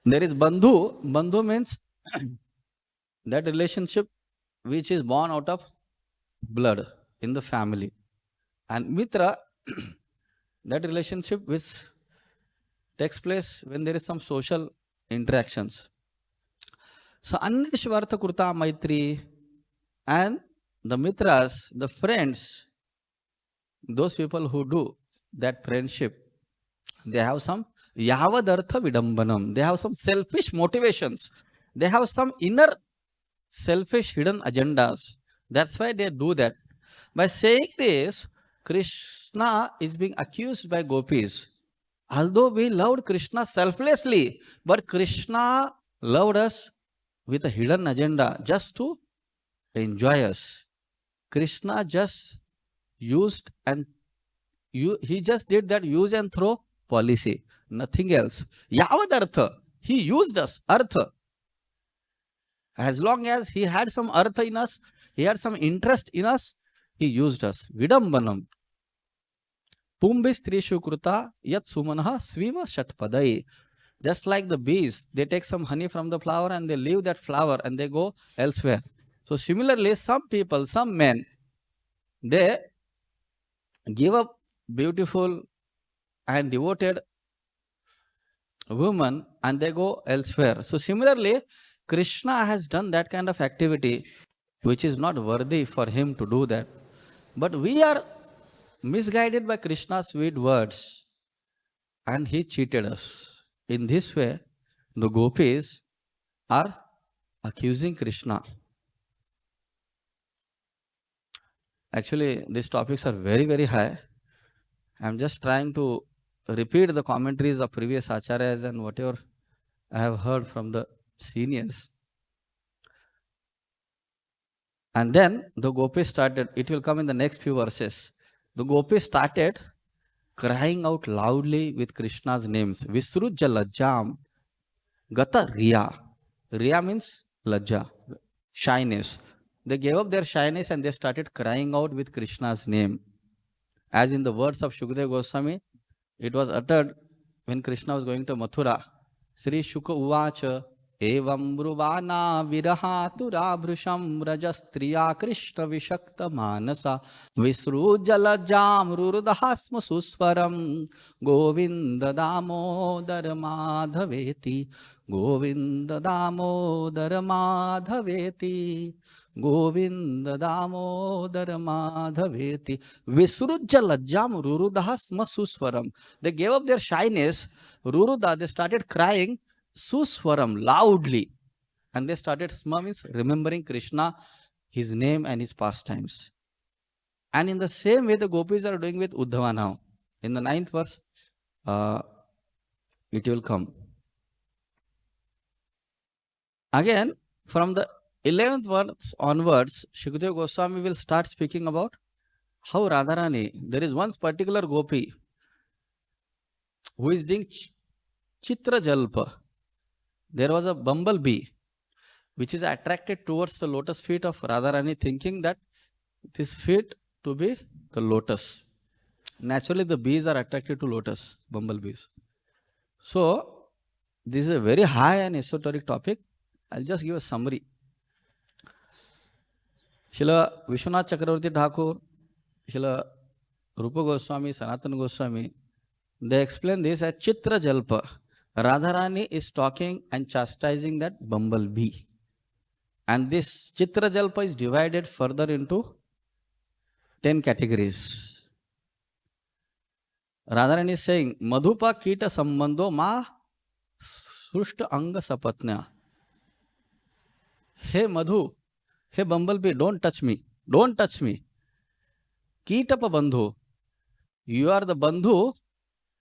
There is bandhu. Bandhu means that relationship which is born out of blood in the family. And mitra, that relationship which takes place when there is some social interactions. So Anneshvartha Kurta Maitri, and the mitras, the friends, those people who do that friendship, they have some yavadartha vidambanam. They have some selfish motivations. They have some inner selfish hidden agendas. That's why they do that. By saying this, Krishna is being accused by gopis Although we loved Krishna selflessly, but Krishna loved us with a hidden agenda just to enjoy us. Krishna just used and he just did that use and throw policy, nothing else. Yavad artha. He used us, artha. As long as he had some artha in us, he had some interest in us, he used us. Vidambanam. Pumbistrishu kruta yat sumanaha sviva shatpadai. Just like the bees, they take some honey from the flower and they leave that flower and they go elsewhere. So similarly, some people, some men, they give up beautiful and devoted woman and they go elsewhere. So similarly, Krishna has done that kind of activity which is not worthy for him to do that. But we are misguided by Krishna's sweet words and he cheated us. In this way, the gopis are accusing Krishna. Actually, these topics are very, very high. I am just trying to repeat the commentaries of previous acharyas and whatever I have heard from the seniors. And then the gopis started, it will come in the next few verses. The gopis started crying out loudly with Krishna's names. Visrujya lajjam gata riya. Riya means lajja, shyness. They gave up their shyness and they started crying out with Krishna's name. As in the words of Shukadeva Goswami, it was uttered when Krishna was going to Mathura. Sri Shuka Uvacha Evam Bruvana Virahatura Bhrusham Rajastriya Krishna Vishakta Manasa Visrujala Jam Rurudahasma Suswaram Govinda Damodar Madhaveti Govinda Damodar Madhaveti Govinda Damodar Madhaveti Visrujya Lajjam Rurudaha Sma Suswaram. They gave up their shyness. Ruruda, they started crying Suswaram loudly. And they started Sma means remembering Krishna, his name and his pastimes. And in the same way the gopis are doing with Uddhava now. In the 9th verse, it will come. Again, from the 11th verse onwards, Shukadeva Goswami will start speaking about how Radharani, there is one particular gopi who is doing Chitra Jalpa. There was a bumblebee which is attracted towards the lotus feet of Radharani, thinking that this feet to be the lotus. Naturally, the bees are attracted to lotus, bumblebees. So, this is a very high and esoteric topic. I'll just give a summary. Srila Vishwanath Chakravarti Thakur, Srila Rupa Goswami, Sanatana Goswami, they explain this as Chitra Jalpa. Radharani is talking and chastising that bumblebee. And this Chitra Jalpa is divided further into 10 categories. Radharani is saying, Madhupa Kita Sambandho Ma Srushta Anga Sapatnya. Hey Madhu, hey bumblebee, don't touch me. Don't touch me. Kitapa Bandhu. You are the Bandhu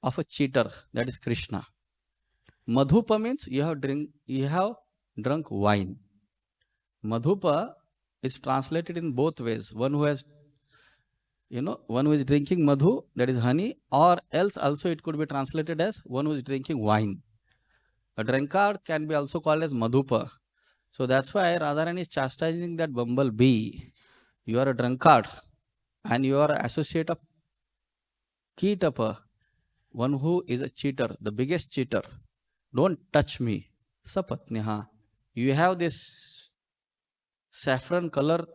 of a cheater, that is Krishna. Madhupa means you have drunk wine. Madhupa is translated in both ways. One who has, one who is drinking madhu, that is honey, or else also it could be translated as one who is drinking wine. A drunkard can be also called as Madhupa. So that's why Radharani is chastising that bumblebee. You are a drunkard and you are an associate of Kitapa, one who is a cheater, the biggest cheater. Don't touch me. Sapatnyaha. You have this saffron color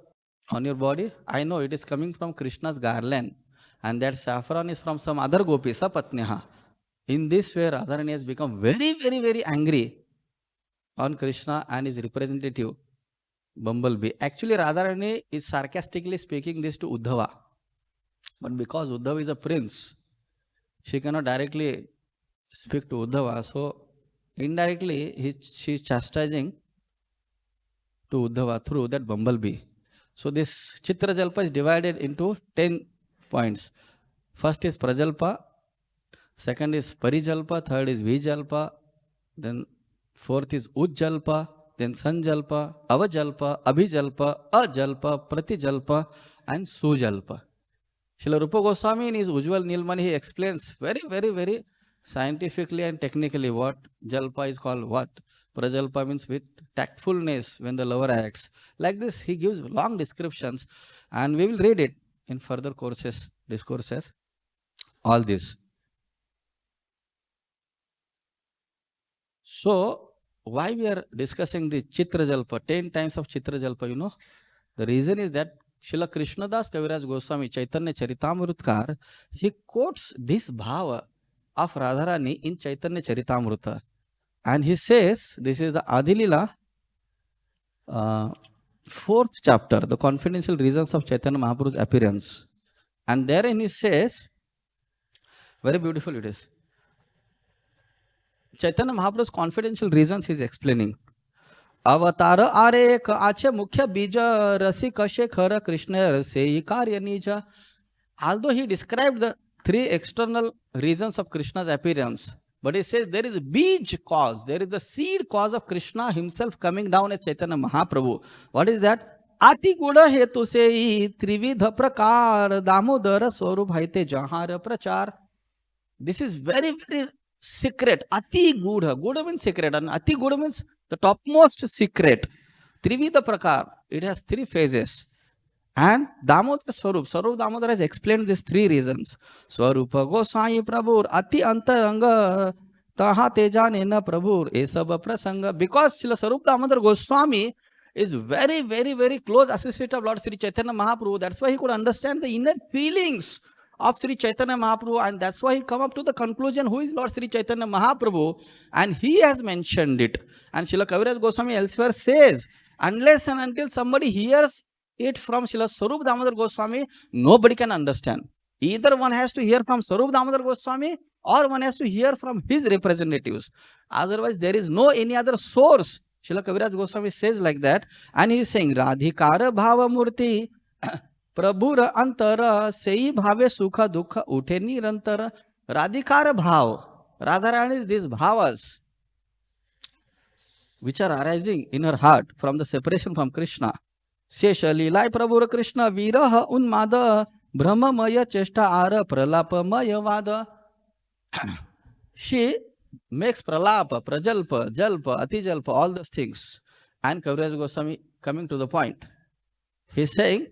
on your body. I know it is coming from Krishna's garland and that saffron is from some other gopi, Sapatnyaha. In this way, Radharani has become very, very, very angry on Krishna and his representative, bumblebee. Actually, Radharani is sarcastically speaking this to Uddhava. But because Uddhava is a prince, she cannot directly speak to Uddhava. So, indirectly, she is chastising to Uddhava through that bumblebee. So, this Chitra Jalpa is divided into 10 points. First is Prajalpa, Second is Parijalpa, third is Vijalpa, then fourth is Ujjalpa, then Sanjalpa, Avajalpa, Abhijalpa, Ajalpa, Pratijalpa, and Sujalpa. Srila Rupa Goswami in his Ujjwal Nilmani, he explains very, very, very scientifically and technically what Jalpa is called what. Prajalpa means with tactfulness when the lover acts. Like this, he gives long descriptions, and we will read it in further discourses, all this. So, why we are discussing the Chitrajalpa, 10 times of Chitrajalpa, you know? The reason is that Srila Krishnadas Kaviraj Goswami, Chaitanya Charitamrutkar, he quotes this bhava of Radharani in Chaitanya Charitamrita. And he says, this is the Adilila, 4th chapter, the confidential reasons of Chaitanya Mahaprabhu's appearance. And therein he says, very beautiful it is. Chaitanya Mahaprabhu's confidential reasons he is explaining. Avatar are ache mukhya bija rasi kashe khara Krishna rase karya nija. Although he described the 3 external reasons of Krishna's appearance, but he says there is a bij cause, there is the seed cause of Krishna himself coming down as Chaitanya Mahaprabhu. What is that? Ati guda hetu se trividha prakar damodara swarup haite jahara prachar. This is very, very secret. Ati gudha. Gudha means secret. And Ati gudha means the topmost secret. Trividha prakar. It has 3 phases. And Damodar Swarup Damodar has explained these 3 reasons. Swarupa Gosai Prabhur Ati Antaranga Taha Tejanena Prabhur Esaba Prasanga. Because Srila Swarup Damodar Goswami is very, very, very close associate of Lord Sri Chaitanya Mahaprabhu. That's why he could understand the inner feelings of Sri Chaitanya Mahaprabhu, and that's why he come up to the conclusion who is Lord Sri Chaitanya Mahaprabhu, and he has mentioned it. And Srila Kaviraj Goswami elsewhere says, unless and until somebody hears it from Srila Swarup Damodar Goswami, nobody can understand. Either one has to hear from Swarup Damodar Goswami or one has to hear from his representatives. Otherwise, there is no any other source. Srila Kaviraj Goswami says like that, and he is saying, Radhikara Bhava Murti Prabhura Antara Sei Bhave Sukha Dukha Ute Nirantara. Radhikara Bhav. Radharani is these bhavas which are arising in her heart from the separation from Krishna. Shesha Leelai Prabhura Krishna Viraha Unmada Brahmamaya Cheshta Ara Pralapamaya Vada. She makes pralapa, prajalpa, jalpa, atijalpa, all those things. And Kaviraj Goswami coming to the point. He is saying,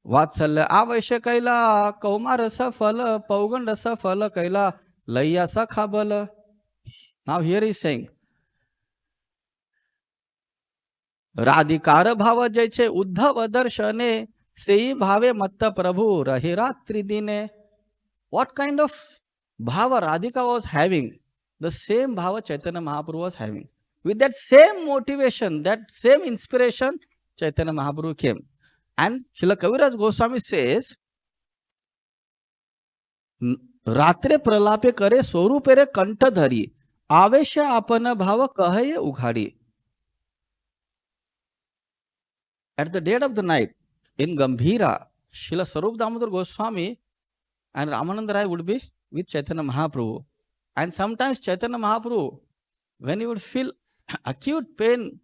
Vatsalya Avaisha Kaila, Kaumarasa Fala, Paugandasa Fala Kaila, Layasa Khabala. Now here he is saying, Radhikara Bhava Jaiche Uddhava Darshane Sei Bhave Matta Prabhu Rahiratri Dine. What kind of bhava Radhika was having? The same bhava Chaitanya Mahaprabhu was having. With that same motivation, that same inspiration, Chaitanya Mahaprabhu came. And Srila Kaviraj Goswami says, Ratre pralape kare swarupere kanta dhari, avesha apana bhava kahaye ughadi. At the dead of the night, in Gambhira, Srila Swarup Damodar Goswami and Ramananda Rai would be with Chaitanya Mahaprabhu. And sometimes Chaitanya Mahaprabhu, when he would feel acute pain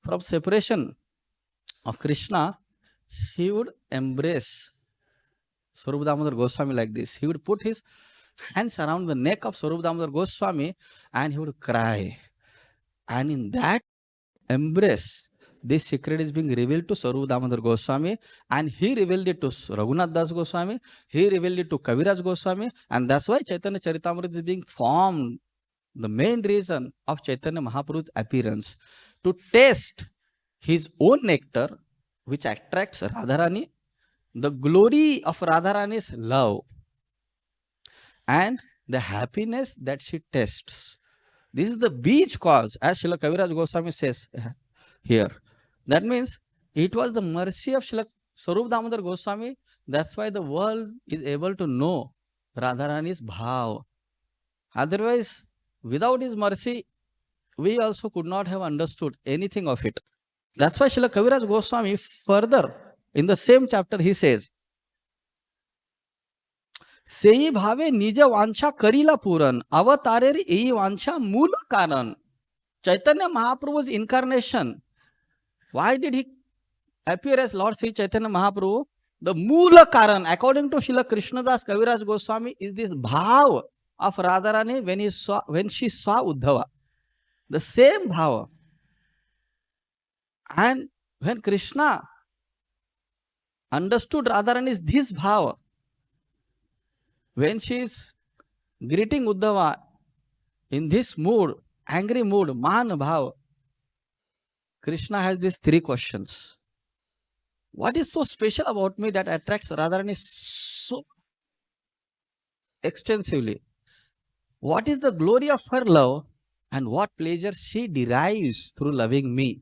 from separation of Krishna, he would embrace Swarup Damodar Goswami like this. He would put his hands around the neck of Swarup Damodar Goswami and he would cry. And in that embrace, this secret is being revealed to Swarup Damodar Goswami, and he revealed it to Raghunath Das Goswami, he revealed it to Kaviraj Goswami, and that's why Chaitanya Charitamrita is being formed. The main reason of Chaitanya Mahaprabhu's appearance, to taste his own nectar, which attracts Radharani, the glory of Radharani's love, and the happiness that she tastes. This is the beach cause, as Srila Kaviraj Goswami says here. That means it was the mercy of Srila Swarup Damodar Goswami. That's why the world is able to know Radharani's bhav. Otherwise, without his mercy, we also could not have understood anything of it. That's why Srila Kaviraj Goswami further in the same chapter he says, सेई भावे निज वांछा करीला पूरन अवतारेर एई वांछा मूल कारण. Chaitanya Mahaprabhu's incarnation, why did he appear as Lord Sri Chaitanya Mahaprabhu? The Moola Karan, according to Srila Krishnadas Kaviraj Goswami, is this bhav of Radharani when she saw Uddhava. The same bhav. And when Krishna understood Radharani's this bhav, when she is greeting Uddhava in this mood, angry mood, man bhav, Krishna has these three questions. What is so special about me that attracts Radharani so extensively? What is the glory of her love and what pleasure she derives through loving me?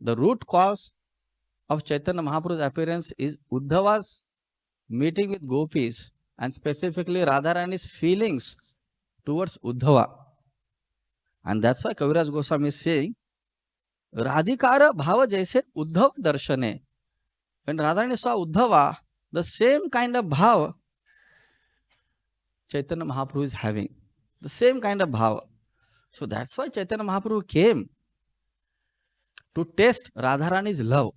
The root cause of Chaitanya Mahaprabhu's appearance is Uddhava's meeting with gopis and specifically Radharani's feelings towards Uddhava. And that's why Kaviraj Goswami is saying, Radhikara bhava jaise Uddhav darshane. When Radharani saw Uddhava, the same kind of bhava Chaitanya Mahaprabhu is having. The same kind of bhava. So that's why Chaitanya Mahaprabhu came to test Radharani's love.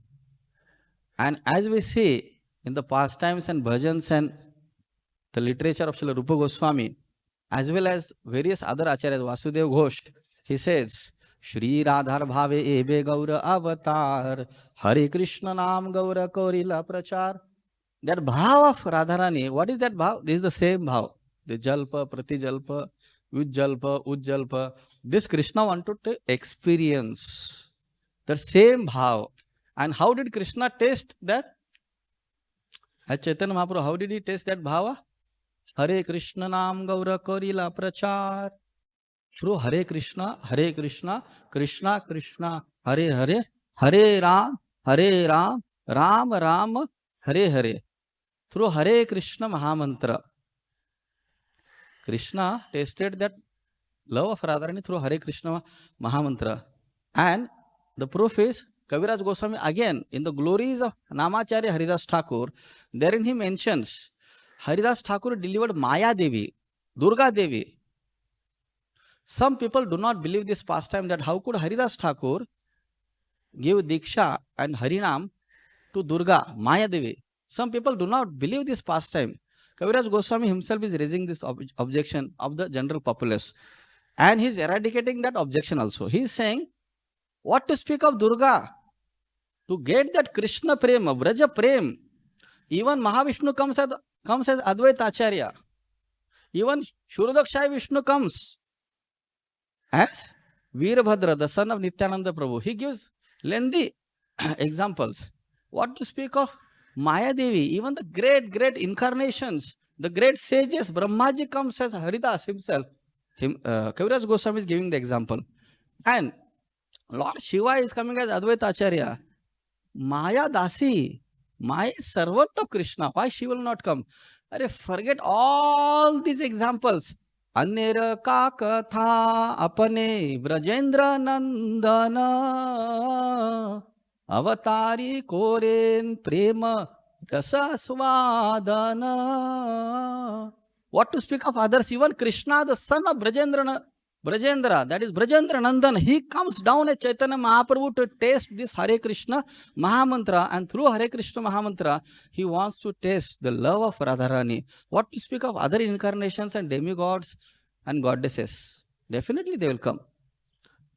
And as we see in the pastimes and bhajans and the literature of Srila Rupa Goswami, as well as various other acharyas, Vasudev Ghosh, he says, Shri Radhar Bhave Ebe Gaura Avatar, Hare Krishna Nam Gaura Korila Prachar. That bhav of Radharani, what is that bhav? This is the same bhav. The Jalpa, Pratijalpa, Ujjalpa, Ujjalpa. This Krishna wanted to experience the same bhav. And how did Krishna taste that? As Chaitanya Mahaprabhu, how did he taste that bhava? Hare Krishna Nam Gaura Korila Prachar. Through Hare Krishna, Krishna Krishna, Hare Hare, Hare Ram, Ram Ram, Hare Hare. Through Hare Krishna Mahamantra. Krishna tasted that love of Radharani through Hare Krishna Mahamantra. And the proof is, Kaviraj Goswami again, in the glories of Namacharya Haridas Thakur, therein he mentions, Haridas Thakur delivered Maya Devi, Durga Devi. Some people do not believe this pastime that how could Haridas Thakur give Diksha and Harinam to Durga, Maya Devi. Some people do not believe this pastime. Kaviraj Goswami himself is raising this objection of the general populace. And he is eradicating that objection also. He is saying, what to speak of Durga? To get that Krishna Prema, Vraja Prem, even Mahavishnu comes as Advaita Acharya. Even Shuradakshai Vishnu comes as Veerbhadra, the son of Nityananda Prabhu. He gives lengthy examples. What to speak of Maya Devi, even the great incarnations, the great sages, Brahmaji comes as Haridas himself. Kaviraj Goswami is giving the example. And Lord Shiva is coming as Advaita Acharya. Maya Dasi, Maya is servant of Krishna. Why she will not come? Forget all these examples. Anera ka katha apane Brajendra Nandana Avatari koren prema rasa swadana. What to speak of others? Even Krishna, the son of Brajendra, that is Brajendra Nandan, he comes down at Chaitanya Mahaprabhu to taste this Hare Krishna Mahamantra, and through Hare Krishna Mahamantra, he wants to taste the love of Radharani. What to speak of other incarnations and demigods and goddesses? Definitely they will come.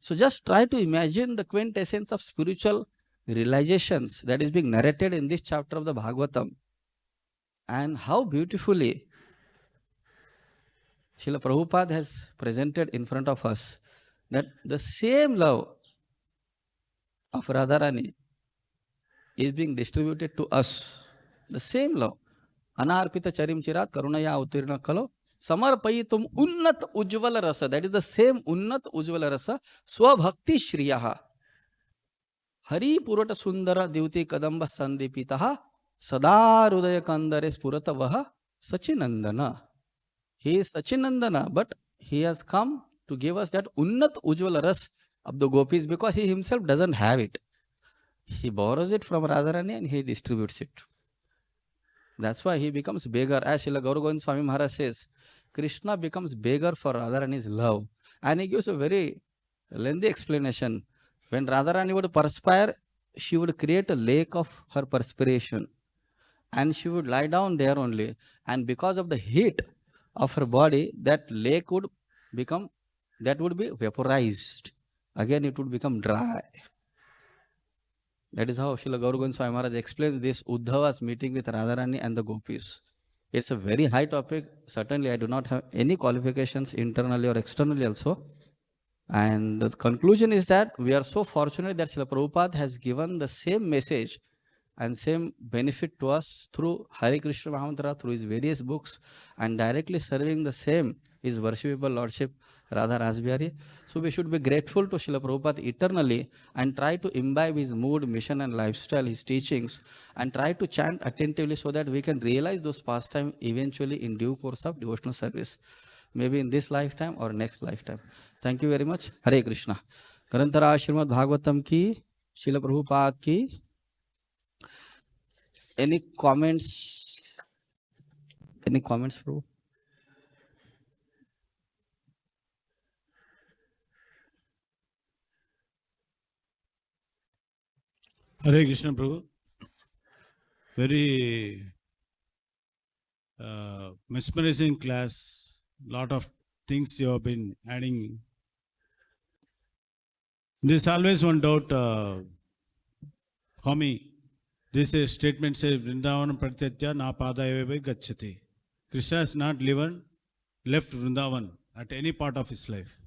So just try to imagine the quintessence of spiritual realizations that is being narrated in this chapter of the Bhagavatam, and how beautifully Srila Prabhupada has presented in front of us that the same love of Radharani is being distributed to us. The same love. Anarpita charim chirat karunaya utirna kalo samarpayitum unnat ujvala rasa. That is the same unnat ujvala rasa. Swabhakti shriyaha. Hari purata sundara divti kadamba sandipitaha sadarudaya kandare spurata vaha sachinandana. He is Sachinandana, but he has come to give us that Unnat Ujjvala Ras of the gopis because he himself doesn't have it. He borrows it from Radharani and he distributes it. That's why he becomes beggar. As Srila Gauragovind Swami Maharaj says, Krishna becomes beggar for Radharani's love. And he gives a very lengthy explanation. When Radharani would perspire, she would create a lake of her perspiration. And she would lie down there only. And because of the heat of her body, that lake would become, that would be vaporized. Again, it would become dry. That is how Srila Gauragovind Swami Maharaj explains this Uddhava's meeting with Radharani and the gopis. It's a very high topic. Certainly, I do not have any qualifications internally or externally also. And the conclusion is that we are so fortunate that Srila Prabhupada has given the same message and same benefit to us through Hare Krishna Mahamantra, through his various books, and directly serving the same his worshipable Lordship Radha Rasbihari. So we should be grateful to Srila Prabhupada eternally and try to imbibe his mood, mission and lifestyle, his teachings, and try to chant attentively so that we can realize those pastimes eventually in due course of devotional service. Maybe in this lifetime or next lifetime. Thank you very much. Hare Krishna. Grantara Srimad Bhagavatam ki, Srila Prabhupada ki. Any comments? Any comments, Prabhu? Hare Krishna, Prabhu. Very mesmerizing class. Lot of things you have been adding. There's always one doubt for me. This statement says, Vrindavan pratyatya na padayave gacchati. Krishna has not left Vrindavan at any part of his life.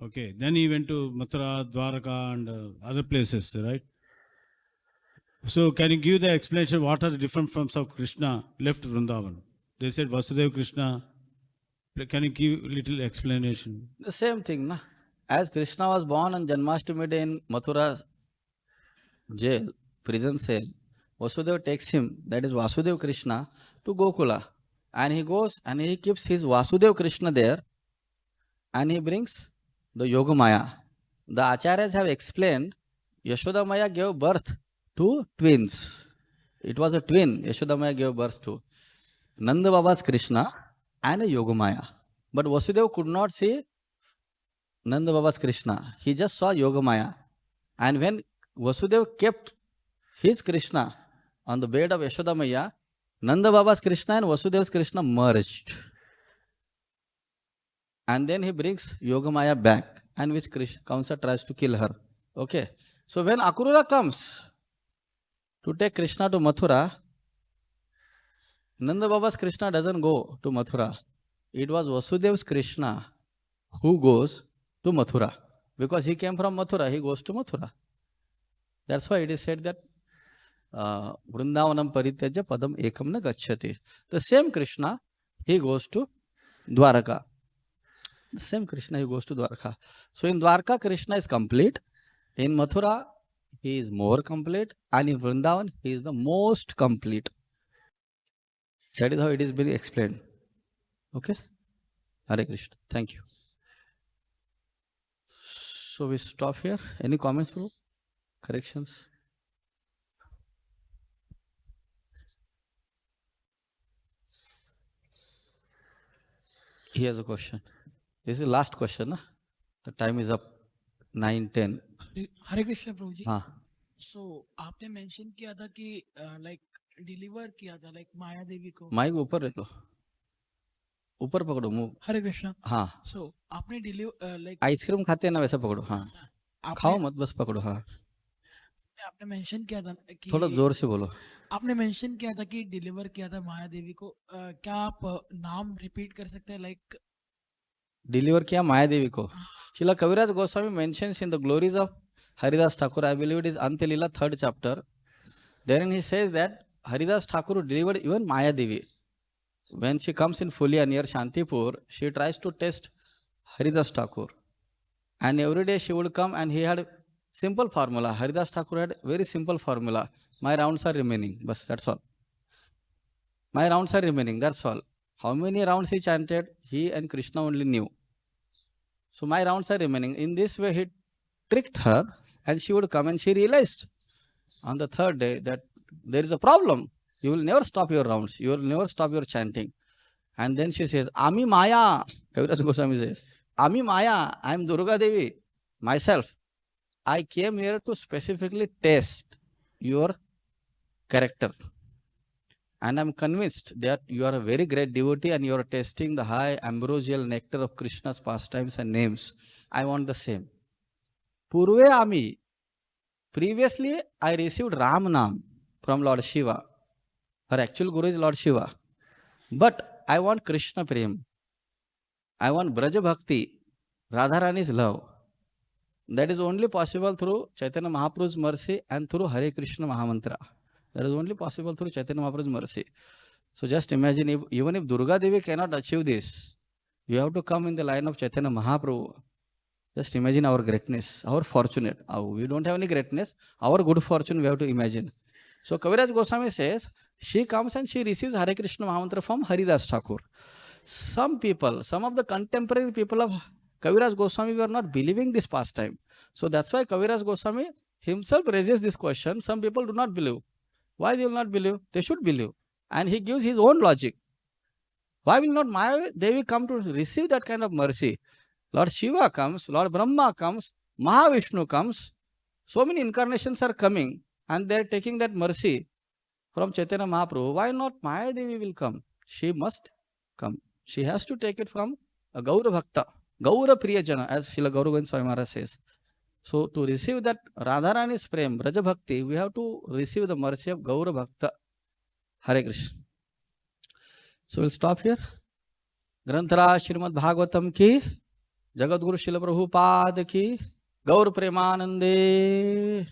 Okay, then he went to Mathura, Dwaraka and other places, right? So can you give the explanation what are the different forms of Krishna left Vrindavan? They said Vasudeva Krishna. Can you give a little explanation? The same thing, na? As Krishna was born on Janmashtami day in Mathura jail, prison cell, Vasudeva takes him, that is Vasudeva Krishna, to Gokula. And he goes and he keeps his Vasudeva Krishna there and he brings the Yogamaya. The Acharyas have explained Yashoda Maya gave birth to twins. It was a twin Yashoda Maya gave birth to. Nanda Baba's Krishna and a Yogamaya. But Vasudeva could not see Nanda Baba's Krishna. He just saw Yogamaya. And when Vasudeva kept his Krishna on the bed of Yashoda Maya, Nanda Baba's Krishna and Vasudeva's Krishna merged. And then he brings Yogamaya back, and which Kamsa tries to kill her. Okay. So when Akrura comes to take Krishna to Mathura, Nanda Baba's Krishna doesn't go to Mathura. It was Vasudeva's Krishna who goes to Mathura. Because he came from Mathura, he goes to Mathura. That's why it is said that Vrindavanam Parityaja Padam Ekam na Gacchati. The same Krishna, he goes to Dwaraka. The same Krishna, he goes to Dwaraka. So in Dwaraka, Krishna is complete. In Mathura, he is more complete. And in Vrindavan, he is the most complete. That is how it is being explained. Okay? Hare Krishna. Thank you. So we stop here. Any comments, bro? Corrections? He has a question. This is the last question. Na? The time is up. 9:10. हरे कृष्ण प्रभु जी. हाँ. So आपने mention किया था कि like deliver किया था like माया देवी को. Mic ऊपर रख लो. ऊपर पकड़ो मुंह. हरे कृष्ण. हाँ. So आपने डिलीवर लाइक आइसक्रीम खाते हैं ना वैसा पकड़ो. हाँ. खाओ मत बस पकड़ो. हाँ. आपने मेंशन किया था कि थोड़ा जोर से बोलो. आपने मेंशन किया था कि डिलीवर किया था माया देवी को. क्या आप नाम रिपीट कर सकते हैं लाइक डिलीवर किया माया देवी को. Srila Kaviraj Goswami mentions in the glories of Haridas Thakur, I believe it is Antelila 3rd chapter. Therein he says that Haridas Thakur delivered even Maya Devi. When she comes in Fulia near Shantipur, she tries to test Haridas Thakur. And every day she would come and he had simple formula. Haridas Thakur had very simple formula. My rounds are remaining. Bas, that's all. My rounds are remaining. That's all. How many rounds he chanted, he and Krishna only knew. So my rounds are remaining. In this way, he tricked her and she would come and she realized on the third day that there is a problem. You will never stop your rounds. You will never stop your chanting. And then she says, Ami Maya. Kaviraj Goswami says, Ami Maya, I am Durga Devi, myself. I came here to specifically test your character. And I am convinced that you are a very great devotee and you are tasting the high ambrosial nectar of Krishna's pastimes and names. I want the same. Purve Ami. Previously, I received Ram Nam from Lord Shiva. Her actual guru is Lord Shiva. But I want Krishna Prem. I want Braja Bhakti, Radharani's love. That is only possible through Chaitanya Mahaprabhu's mercy and through Hare Krishna Mahamantra. That is only possible through Chaitanya Mahaprabhu's mercy. So just imagine, even if Durga Devi cannot achieve this, you have to come in the line of Chaitanya Mahaprabhu. Just imagine our greatness, our fortunate. We don't have any greatness, our good fortune we have to imagine. So Kaviraj Goswami says, she comes and she receives Hare Krishna Mahamantra from Haridas Thakur. Some people, some of the contemporary people of Kaviraj Goswami were not believing this pastime. So that's why Kaviraj Goswami himself raises this question. Some people do not believe. Why they will not believe? They should believe. And he gives his own logic. Why will not Maya Devi come to receive that kind of mercy? Lord Shiva comes, Lord Brahma comes, Mahavishnu comes. So many incarnations are coming and they are taking that mercy from Chaitanya Mahaprabhu. Why not Maya Devi will come? She must come. She has to take it from a Gaura Bhakta, Gaura Priyajana, as Srila Gaura Govind Swami Maharaj says. So to receive that Radharani's Prem, Braja Bhakti, we have to receive the mercy of Gaura Bhakta. Hare Krishna. So we'll stop here. Granthara Srimad Bhagavatam ki, Jagadguru Srila Prabhupada ki, Gaur Premanande.